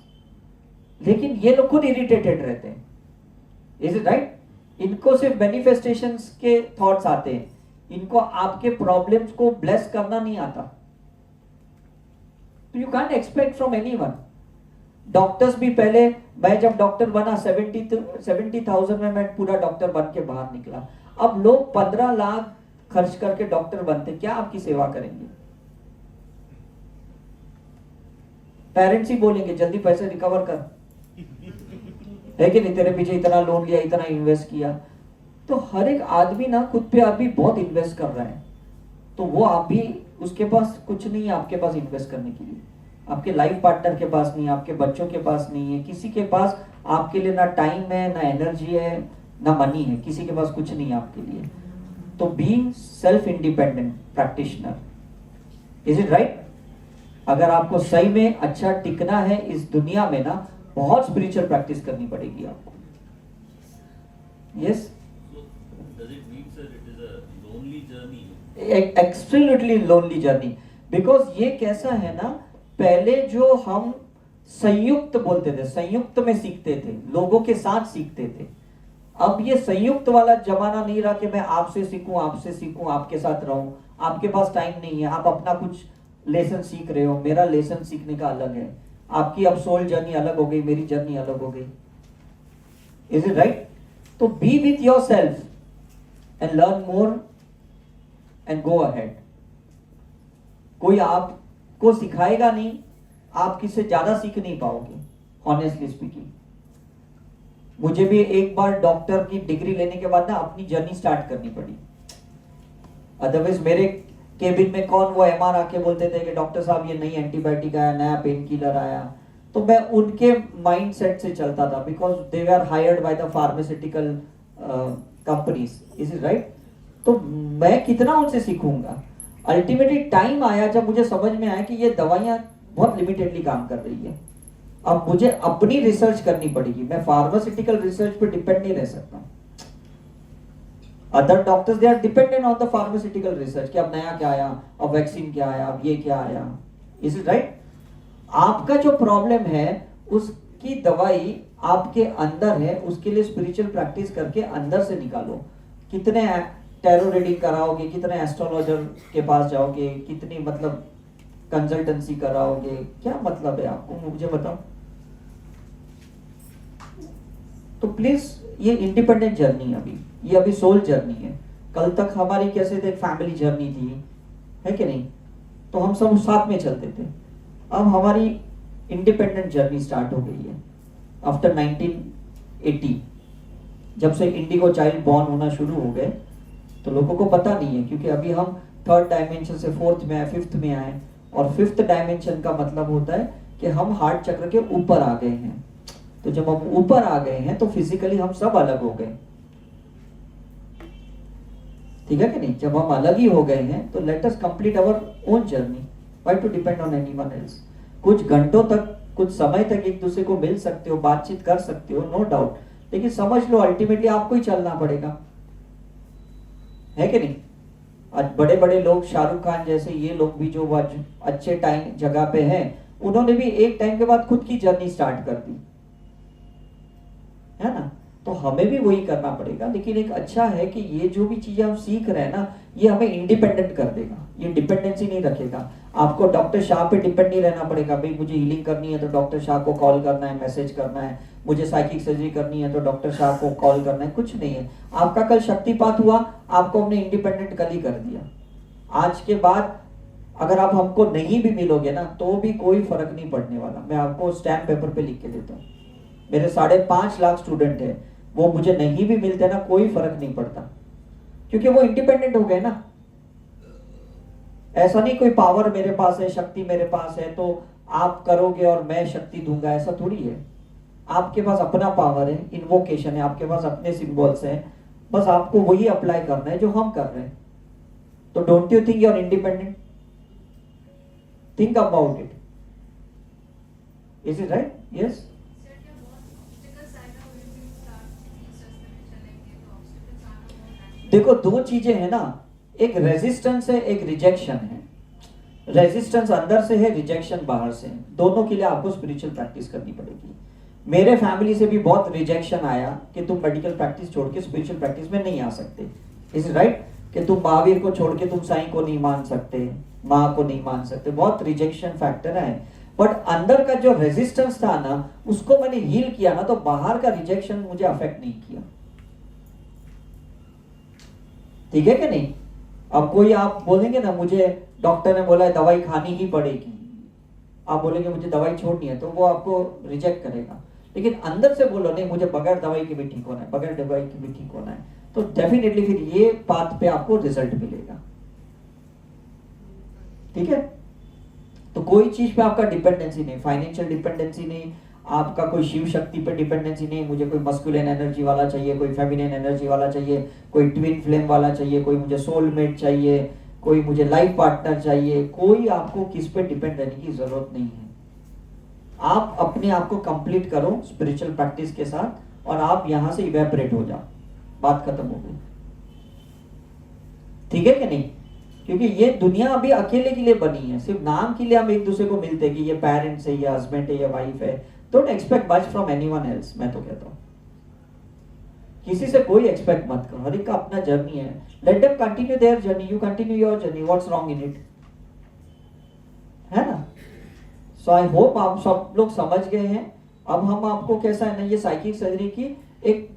लेकिन ये लोग खुद इरिटेटेड रहते हैं, इज इट राइट? इनको सिर्फ मैनिफेस्टेशंस के थॉट्स आते हैं, इनको आपके प्रॉब्लम्स को ब्लेस करना नहीं आता। तो you can't expect from anyone. Doctors भी पहले, मैं जब डॉक्टर बना 70,000 में मैं पूरा डॉक्टर बन के बाहर निकला। अब लोग 15 लाख खर्च करके डॉक्टर बनते, क्या आपकी सेवा करेंगे? पेरेंट्स ही बोलेंगे जल्दी पैसे रिकवर कर, है कि नहीं? तेरे पीछे इतना लोन लिया, इतना इन्वेस्ट किया। तो हर एक आदमी ना खुद पे अभी बहुत इन्वेस्ट कर रहा है, तो वो आप भी, उसके पास कुछ नहीं है आपके पास इन्वेस्ट करने के लिए, आपके लाइफ पार्टनर के पास नहीं है, आपके बच्चों के पास नहीं है, किसी के पास आपके लिए ना टाइम है, ना एनर्जी है, ना मनी है, किसी के पास कुछ नहीं है आपके लिए। तो being self independent practitioner, is it right? अगर आपको सही में अच्छा टिकना है इस दुनिया में ना, बहुत स्पिरिचुअल प्रैक्टिस करनी पड़ेगी आपको। Yes, Does it mean, sir, it is a lonely journey? Extremely lonely journey, because ये कैसा है ना, पहले जो हम संयुक्त बोलते थे, संयुक्त में सीखते थे, लोगों के साथ सीखते थे। अब ये संयुक्त वाला जमाना नहीं रहा कि मैं आपसे सीखूं, आपके साथ रहूं। आपके पास टाइम नहीं है, आप अपना कुछ लेसन सीख रहे हो, मेरा लेसन सीखने का अलग है, आपकी अब सोल जर्नी अलग हो गई, मेरी जर्नी अलग हो गई। Is it right? तो be with yourself and learn more and go ahead. कोई आपको सिखाएगा नहीं, आप किससे ज्यादा सीख नहीं पाओगे, ऑनेस्टली स्पीकिंग। मुझे भी एक बार डॉक्टर की डिग्री लेने के बाद ना अपनी जर्नी स्टार्ट करनी पड़ी, अदरवाइज मेरे केबिन में कौन वो एमआर आके बोलते थे कि डॉक्टर साहब ये नई एंटीबायोटिक आया, नया पेन किलर आया, तो मैं उनके माइंड सेट से चलता था, because they are hired by the pharmaceutical companies, is it right? तो मैं कितना उनसे सीखूंगा? अल्टीमेटली टाइम आया जब मुझे समझ में आया कि ये दवाइयां बहुत लिमिटेडली काम कर रही है, अब मुझे अपनी रिसर्च करनी पड़ेगी, मैं फार्मास्यूटिकल रिसर्च पे डिपेंड नहीं रह सकता। Other doctors they are dependent on the pharmaceutical research कि अब नया क्या आया, अब वैक्सीन क्या आया, अब ये क्या आया, इज इट राइट? आपका जो प्रॉब्लम है उसकी दवाई आपके अंदर है, उसके लिए स्पिरिचुअल प्रैक्टिस करके अंदर से निकालो। कितने टैरो रीडिंग कराओगे, कितने एस्ट्रोलॉजर के पास जाओगे, कितनी मतलब कंसल्टेंसी कराओगे, क्या मतलब है आपको, मुझे बताओ। तो प्लीज, ये इंडिपेंडेंट जर्नी ये अभी सोल जर्नी है। कल तक हमारी कैसे थे, फैमिली जर्नी थी, है कि नहीं? तो हम सब साथ में चलते थे। अब हमारी इंडिपेंडेंट जर्नी स्टार्ट हो गई है आफ्टर 1980। जब से इंडिगो चाइल्ड बॉर्न होना शुरू हो गए तो लोगों को पता नहीं है, क्योंकि अभी हम थर्ड डायमेंशन से फोर्थ में आए, फिफ्थ में आए, और फिफ्थ डायमेंशन का मतलब होता है कि हम हार्ट चक्र के ऊपर आ गए हैं। तो जब हम ऊपर आ गए हैं तो फिजिकली हम सब अलग हो गए, ठीक है कि नहीं? जब हम अलग ही हो गए हैं तो let us complete our own journey, why to depend on anyone else. कुछ घंटों तक, कुछ समय तक एक दूसरे को मिल सकते हो, बातचीत कर सकते हो, नो डाउट, लेकिन समझ लो अल्टीमेटली आपको ही चलना पड़ेगा, है कि नहीं? आज बड़े बड़े लोग, शाहरुख खान जैसे ये लोग भी जो अच्छे टाइम जगह पे हैं, उन्होंने भी एक टाइम के बाद खुद की जर्नी स्टार्ट कर दी, है ना? तो हमें भी वही करना पड़ेगा। लेकिन एक अच्छा है कि ये जो भी चीजें हम सीख रहे हैं ना, ये हमें इंडिपेंडेंट कर देगा, ये डिपेंडेंसी नहीं रखेगा। आपको डॉक्टर शाह पे डिपेंड नहीं रहना पड़ेगा, भाई मुझे हीलिंग करनी है तो डॉक्टर शाह को कॉल करना है, मैसेज करना है, मुझे साइकिक सर्जरी करनी है तो डॉक्टर शाह को कॉल करना है, कुछ नहीं है। आपका कल शक्तिपात हुआ, आपको हमने इंडिपेंडेंट कल ही कर दिया। आज के बाद अगर आप हमको नहीं भी मिलोगे ना तो भी कोई फर्क नहीं पड़ने वाला। मैं आपको स्टैम्प पेपर पे लिख के देता हूँ, मेरे 5.5 लाख स्टूडेंट है, वो मुझे नहीं भी मिलते ना कोई फर्क नहीं पड़ता, क्योंकि वो इंडिपेंडेंट हो गए ना। ऐसा नहीं कोई पावर मेरे पास है, शक्ति मेरे पास है तो आप करोगे और मैं शक्ति दूंगा, ऐसा थोड़ी है। आपके पास अपना पावर है, इन्वोकेशन है, आपके पास अपने सिंबल्स हैं, बस आपको वही अप्लाई करना है जो हम कर रहे हैं। तो don't you think you are independent? Think about it, is it right? Yes. देखो दो चीजें हैं ना, एक रेजिस्टेंस है, एक रिजेक्शन है। रेजिस्टेंस अंदर से है, रिजेक्शन बाहर से है। दोनों के लिए आपको स्पिरिचुअल प्रैक्टिस करनी पड़ेगी। मेरे फैमिली से भी बहुत रिजेक्शन आया कि तुम मेडिकल प्रैक्टिस छोड़ के स्पिरिचुअल प्रैक्टिस में नहीं आ सकते, इज राइट? कि तुम महावीर को छोड़ के तुम साईं को नहीं मान सकते, माँ को नहीं मान सकते, बहुत रिजेक्शन फैक्टर है। बट अंदर का जो रेजिस्टेंस था ना, उसको मैंने हील किया ना, तो बाहर का रिजेक्शन मुझे अफेक्ट नहीं किया, ठीक है कि नहीं? अब कोई आप बोलेंगे ना मुझे डॉक्टर ने बोला है दवाई खानी ही पड़ेगी, आप बोलेंगे मुझे दवाई छोड़नी है, तो वो आपको रिजेक्ट करेगा। लेकिन अंदर से बोलो नहीं मुझे बगैर दवाई के भी ठीक होना है, बगैर दवाई के भी ठीक होना है, तो डेफिनेटली फिर ये पाथ पे आपको रिजल्ट मिलेगा, ठीक है? तो कोई चीज पे आपका डिपेंडेंसी नहीं, फाइनेंशियल डिपेंडेंसी नहीं, आपका कोई शिव शक्ति पे डिपेंडेंसी नहीं, मुझे कोई मस्कुलिन एनर्जी वाला चाहिए, कोई फेमिनिन एनर्जी वाला चाहिए, कोई ट्विन फ्लेम वाला चाहिए, कोई मुझे सोलमेट चाहिए, कोई मुझे लाइफ पार्टनर चाहिए। कोई आपको किस पे डिपेंड रहने की जरूरत नहीं है। आप अपने आप को कंप्लीट करो स्पिरिचुअल प्रैक्टिस के साथ और आप यहां से इवेपोरेट हो जाओ, बात खत्म हो गई, ठीक है कि नहीं? क्योंकि ये दुनिया अभी अकेले के लिए बनी है, सिर्फ नाम के लिए हम एक दूसरे को मिलते हैं कि ये पेरेंट्स है, ये हस्बैंड है, ये वाइफ है। Don't expect much from anyone else. मैं तो कहता हूं किसी से कोई एक्सपेक्ट मत करो, हर एक का अपना जर्नी है। Let them continue their journey, you continue your journey, what's wrong in it, है ना? सो आई होप आप सब लोग समझ गए हैं। अब हम आपको कैसा है ना, ये साइकिक सर्जरी की एक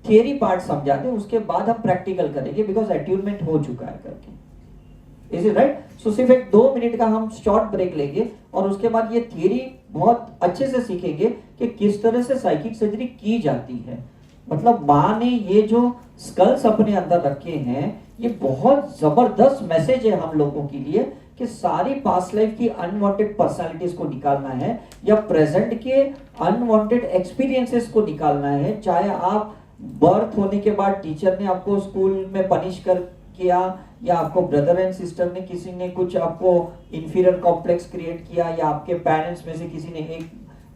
थियरी पार्ट समझाते हैं, उसके बाद हम प्रैक्टिकल करेंगे, बिकॉज अट्यूनमेंट हो चुका है करके, इज इट राइट? सो सिर्फ एक 2 मिनट का हम शॉर्ट ब्रेक लेंगे और उसके बाद ये थियरी बहुत अच्छे से सीखेंगे कि किस तरह से साइकिक सर्जरी की जाती है। मतलब माँ ने ये जो स्कल्स अपने अंदर रखे हैं, ये बहुत जबरदस्त मैसेज है हम लोगों के लिए कि सारी पास्ट लाइफ की अनवांटेड पर्सनालिटीज को निकालना है या प्रेजेंट के अनवांटेड एक्सपीरियंसेस को निकालना है। चाहे आप बर्थ होने के बाद टीचर ने आपको स्कूल में पनिश कर किया, या आपको ब्रदर एंड सिस्टर ने किसी ने कुछ आपको इंफीरियर कॉम्प्लेक्स क्रिएट किया, या आपके पेरेंट्स में से किसी ने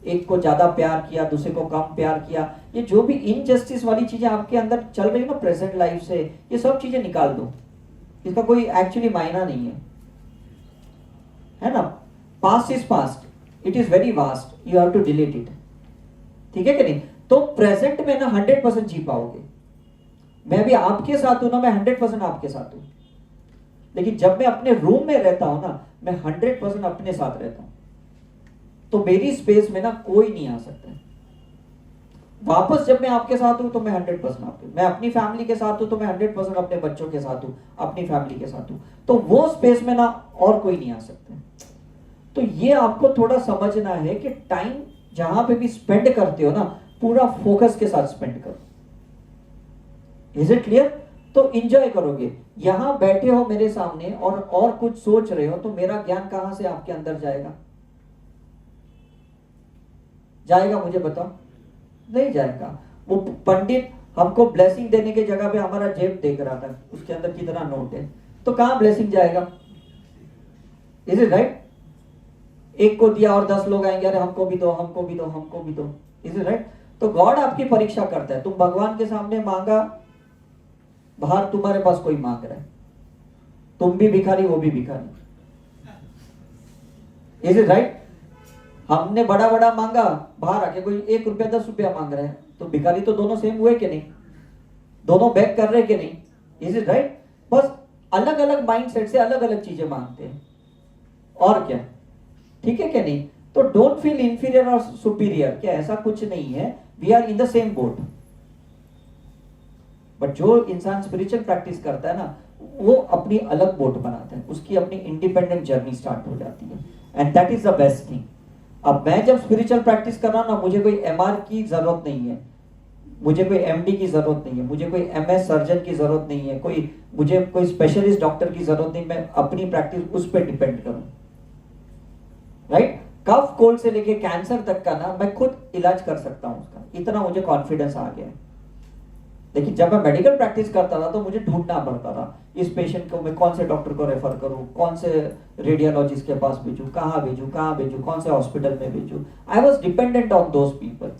एक को ज्यादा प्यार किया, दूसरे को कम प्यार किया, ये जो भी इनजस्टिस वाली चीजें आपके अंदर चल रही है ना प्रेजेंट लाइफ से, ये सब चीजें निकाल दो। इसका कोई एक्चुअली मायना नहीं है ना? Past is past, it is very vast, you have to delete it, ठीक है कि नहीं? तो प्रेजेंट में ना 100% जी पाओगे। मैं भी आपके साथ हूं ना, मैं 100% आपके साथ हूं, लेकिन जब मैं अपने रूम में रहता हूं ना, मैं 100% अपने साथ रहता हूं, तो मेरी स्पेस में ना कोई नहीं आ सकता। वापस जब मैं आपके साथ हूं तो मैं 100% आपके, मैं अपनी फैमिली के साथ हूं तो मैं 100% अपने बच्चों के साथ हूं, अपनी फैमिली के साथ हूं, तो वो स्पेस में ना और कोई नहीं आ सकता। तो ये आपको थोड़ा समझना है कि टाइम जहां पे भी स्पेंड करते हो ना, पूरा फोकस के साथ स्पेंड करो। Is it clear? तो इंजॉय करोगे। यहां बैठे हो मेरे सामने और कुछ सोच रहे हो, तो मेरा ज्ञान कहां से आपके अंदर जाएगा? जाएगा, मुझे बताओ। नहीं जाएगा। वो पंडित हमको ब्लेसिंग देने की जगह पे हमारा जेब देख रहा था, उसके अंदर कितना नोट है, तो कहां ब्लेसिंग जाएगा? Is it right? एक को दिया और 10 लोग आएंगे, अरे हमको भी दो, हमको भी दो, हमको भी दो। Is it right? तो गॉड आपकी परीक्षा करता है। तुम भगवान के सामने मांगा, बाहर तुम्हारे पास कोई मांग रहा है, तुम भी भिखारी, वो भी भिखारी। Is it right? हमने बड़ा बड़ा मांगा, बाहर आके कोई 1 रुपया 10 रुपया मांग रहा है, तो भिखारी तो दोनों सेम हुए कि नहीं? दोनों बैक कर रहे कि नहीं? Is it right? बस अलग अलग माइंडसेट से अलग अलग चीजें मांगते हैं, और क्या? ठीक है कि नहीं? तो डोंट फील इंफीरियर और सुपीरियर, क्या ऐसा कुछ नहीं है, we are in the same boat. But जो इंसान स्पिरिचुअल प्रैक्टिस करता है ना, वो अपनी अलग बोट बनाता है, उसकी अपनी इंडिपेंडेंट जर्नी स्टार्ट हो जाती है, and that is the best thing. अब मैं जब स्पिरिचुअल प्रैक्टिस कर रहा हूं ना, मुझे कोई एमआर की जरूरत नहीं है, मुझे कोई एमडी की जरूरत नहीं है, मुझे कोई एमएस सर्जन की जरूरत नहीं है, मुझे कोई स्पेशलिस्ट डॉक्टर की जरूरत नहीं। मैं अपनी प्रैक्टिस उस पर डिपेंड करूं, राइट? कफ कोल्ड से लेके कैंसर तक का ना मैं खुद इलाज कर सकता हूं उसका, इतना मुझे कॉन्फिडेंस आ गया है। लेकिन जब मैं मेडिकल प्रैक्टिस करता था तो मुझे ढूंढना पड़ता था, इस पेशेंट को मैं कौन से डॉक्टर को रेफर करूं, कौन से रेडियोलॉजिस्ट के पास भेजूं, कहां भेजूं, कौन से हॉस्पिटल में भेजूं। I was dependent on those people.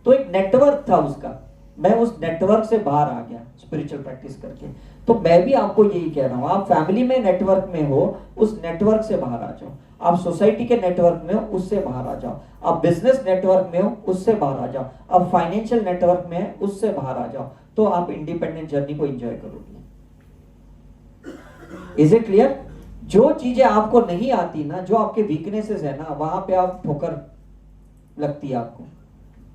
तो एक नेटवर्क था उसका, मैं उस नेटवर्क से बाहर आ गया स्पिरिचुअल प्रैक्टिस करके। तो मैं भी आपको यही कह रहा हूं, आप फैमिली में नेटवर्क में हो, उस नेटवर्क से बाहर आ जाओ। आप सोसाइटी के नेटवर्क में हो, उससे बाहर आ जाओ। आप बिजनेस नेटवर्क में हो, उससे बाहर आ जाओ। आप फाइनेंशियल नेटवर्क में है, उससे बाहर आ जाओ, तो आप इंडिपेंडेंट जर्नी को एंजॉय करोगे। Is it clear? जो चीजें आपको नहीं आती ना, जो आपके वीकनेसेस है ना, वहां पे आप ठोकर लगती है आपको।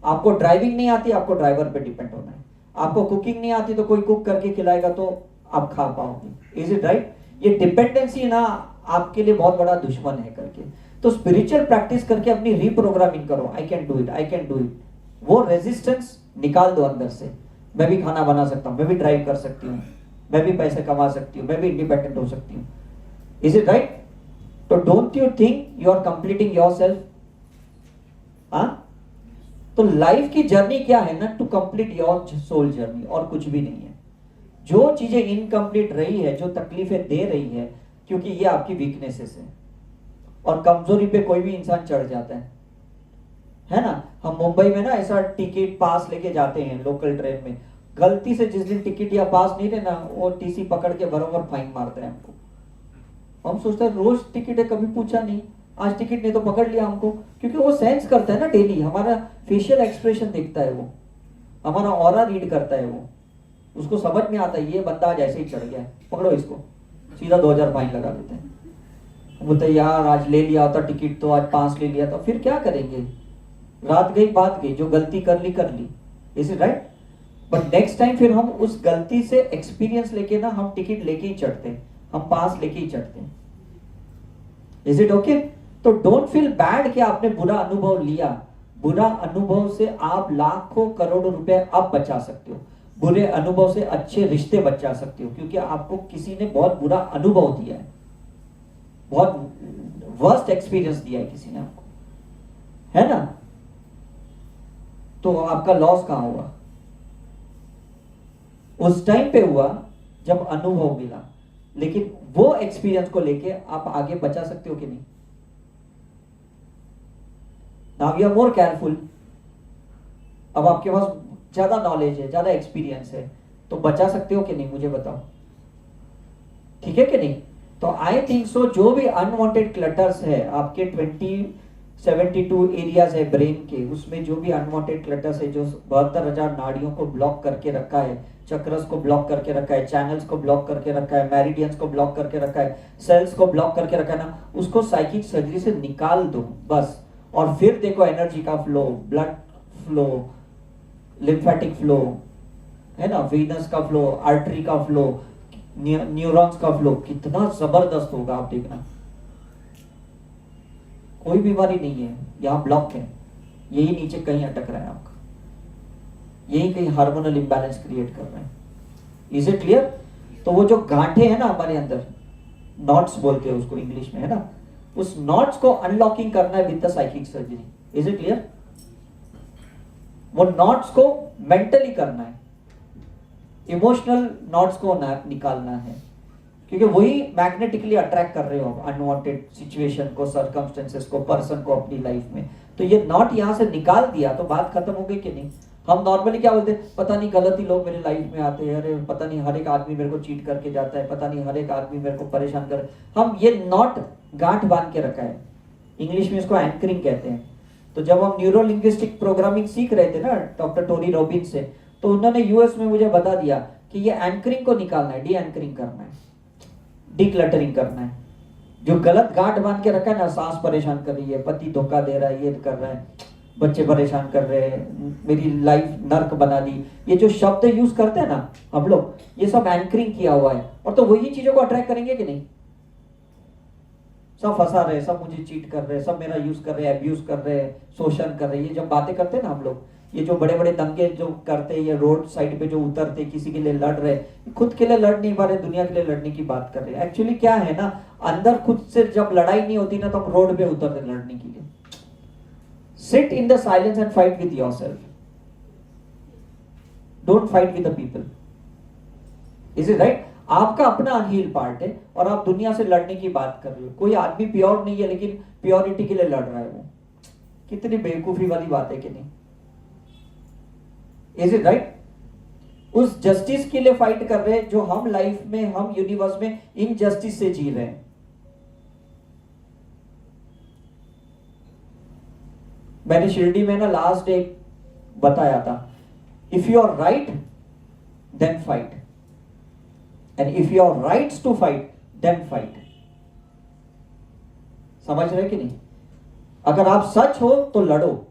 आपको ड्राइविंग नहीं आती, आपको ड्राइवर पे डिपेंड होना है। आपको कुकिंग नहीं आती, तो कोई कुक करके खिलाएगा तो आप खा पाओगे। Is it right? ये डिपेंडेंसी ना आपके लिए बहुत बड़ा दुश्मन है करके। तो स्पिरिचुअल प्रैक्टिस करके अपनी रीप्रोग्रामिंग करो, I can do it, I can do it. वो रेजिस्टेंस निकाल दो अंदर से। मैं भी खाना बना सकता हूं, मैं भी ड्राइव कर सकती हूँ, मैं भी पैसे कमा सकती हूँ, मैं भी इंडिपेंडेंट हो सकती हूँ। Is it right? तो don't you think you are completing yourself? तो लाइफ की जर्नी क्या है ना, to complete your soul journey, और कुछ भी नहीं है। जो चीजें इनकम्प्लीट रही है, जो तकलीफें दे रही है, क्योंकि ये आपकी वीकनेसेस है, और कमजोरी पे कोई भी इंसान चढ़ जाता है ना? हम मुंबई में ना ऐसा टिकट पास लेके जाते हैं लोकल ट्रेन में, गलती से जिस दिन टिकट या पास नहीं देना, वो टीसी पकड़ के बराबर फाइन मारते हैं हमको। हम सोचते हैं रोज टिकट है, कभी पूछा नहीं, आज टिकट नहीं तो पकड़ लिया हमको। क्योंकि वो सेंस करता है ना, डेली हमारा फेशियल एक्सप्रेशन देखता है, वो हमारा ऑरा रीड करता है, वो उसको समझ में आता है ये बंदा आज ऐसे ही चढ़ गया है, पकड़ो इसको, सीधा 2000 फाइन लगा देते हैं। बोलते यार आज ले लिया होता टिकट तो, आज 5 ले लिया तो फिर क्या करेंगे? रात गई बात गई, जो गलती कर ली कर ली। Is it right? But next time फिर हम उस गलती से एक्सपीरियंस लेके ना, हम टिकट लेके ही चढ़ते हैं, हम पास लेके ही चढ़ते हैं। Is it okay? तो डोंट फील बैड कि आपने बुरा अनुभव लिया। बुरा अनुभव से आप लाखों करोड़ों रुपए अब बचा सकते हो, बुरे अनुभव से अच्छे रिश्ते बचा सकते हो, क्योंकि आपको किसी ने बहुत बुरा अनुभव दिया है, बहुत वर्स्ट एक्सपीरियंस दिया है किसी ने आपको, है ना? तो आपका लॉस कहां हुआ? उस टाइम पे हुआ जब अनुभव मिला, लेकिन वो एक्सपीरियंस को लेके आप आगे बचा सकते हो कि नहीं? Now you are more careful. अब आपके पास ज्यादा नॉलेज है, ज्यादा एक्सपीरियंस है, तो बचा सकते हो कि नहीं, मुझे बताओ। ठीक है कि नहीं? तो आई थिंक सो, जो भी अनवांटेड क्लटर्स है आपके 72 एरियाज है ब्रेन के, उसमें जो भी अनवांटेड क्लटर्स है, जो 72,000 नाड़ियों को ब्लॉक करके रखा है, चक्रस को ब्लॉक करके रखा है, चैनल्स को ब्लॉक करके रखा है, मैरिडियंस को ब्लॉक करके रखा है, सेल्स को ब्लॉक करके रखा है ना, उसको साइकिक सर्जरी से निकाल दो बस। और फिर देखो एनर्जी का flow, blood flow, lymphatic flow, है ना, वीनस का फ्लो, आर्टरी का फ्लो, न्यूरॉन्स का फ्लो कितना जबरदस्त होगा, आप देखना। कोई बीमारी नहीं है, यहाँ ब्लॉक है, यही नीचे कहीं अटक रहा है आपका, यही कहीं हार्मोनल इम्बैलेंस क्रिएट कर रहे हैं। Is it clear? तो वो जो गांठे हैं ना हमारे अंदर, नॉट्स बोलते हैं उसको इंग्लिश में, है ना, उस नॉट्स को अनलॉकिंग करना है with the psychic surgery. Is it clear? वो नॉट्स को मेंटली करना है, इमोशनल नॉट्स को निकालना है, क्योंकि वही मैग्नेटिकली अट्रैक्ट कर रहे हो अनवांटेड सिचुएशन को, सर्कमस्टेंसेस को, पर्सन को अपनी लाइफ में। तो ये नॉट यहां से निकाल दिया तो बात खत्म हो गई कि नहीं? हम नॉर्मली क्या बोलते हैं, पता नहीं गलत ही लोग मेरे लाइफ में आते हैं, अरे पता नहीं हर एक आदमी मेरे को चीट करके जाता है, पता नहीं हर एक आदमी मेरे को परेशान कर। हम ये नॉट गांठ बांध के रखा है, इंग्लिश में इसको एंकरिंग कहते हैं। तो जब हम न्यूरो लिंग्विस्टिक प्रोग्रामिंग सीख रहे थे ना डॉक्टर टोनी रॉबिन्स से, तो उन्होंने यूएस में मुझे बता दिया कि ये एंकरिंग को निकालना है, डी एंकरिंग करना है, डिक्लटरिंग करना है। जो गलत गांठ बांध के रखा है ना, सांस परेशान कर रही है, पति धोखा दे रहा है, ये कर रहा है, बच्चे परेशान कर रहे हैं, मेरी लाइफ नर्क बना दी, ये जो शब्द यूज करते हैं ना हम लोग, ये सब एंकरिंग किया हुआ है। और तो वही चीजों को अट्रैक्ट करेंगे कि नहीं? सब फंसा रहे, सब मुझे चीट कर रहे हैं, सब मेरा यूज कर रहे हैं, अब्यूज कर रहे हैं, शोषण कर रहे हैं, ये जब बातें करते हैं ना हम लोग, ये जो बड़े बड़े दंगे जो करते हैं, ये रोड साइड पे जो उतरते, किसी के लिए लड़ रहे, खुद के लिए लड़ नहीं पा रहे, दुनिया के लिए लड़ने की बात कर रहे हैं। एक्चुअली क्या है ना, अंदर खुद से जब लड़ाई नहीं होती ना, तो हम रोड पे उतरते लड़ने के लिए। Sit in the silence and fight with yourself, don't fight with the people. Is it right? आपका अपना अनहील पार्ट है और आप दुनिया से लड़ने की बात कर रहे हो। कोई आदमी प्योर नहीं है लेकिन प्योरिटी के लिए लड़ रहा है, वो कितनी बेवकूफी वाली बात है कि नहीं? Is it right? उस जस्टिस के लिए फाइट कर रहे हैं जो हम लाइफ में, हम यूनिवर्स में इनजस्टिस से जी रहे हैं। मैंने शिरडी में ना लास्ट एक बताया था, if you are right then fight, and if you are rights to fight then fight. समझ रहे कि नहीं? अगर आप सच हो तो लड़ो,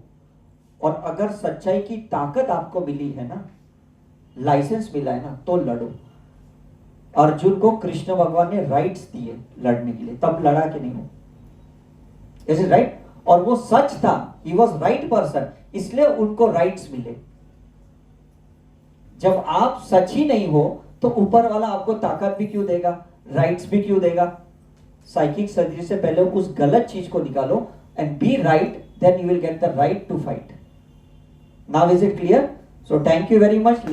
और अगर सच्चाई की ताकत आपको मिली है ना, लाइसेंस मिला है ना, तो लड़ो। अर्जुन को कृष्ण भगवान ने राइट्स दिए लड़ने के लिए, तब लड़ा कि नहीं हो? Is it right? और वो सच था, ही वॉज राइट पर्सन, इसलिए उनको राइट्स मिले। जब आप सच ही नहीं हो तो ऊपर वाला आपको ताकत भी क्यों देगा, राइट्स भी क्यों देगा? साइकिक सर्जरी से पहले उस गलत चीज को निकालो and be right, then you will get the right to fight. Now is it clear? So thank you very much.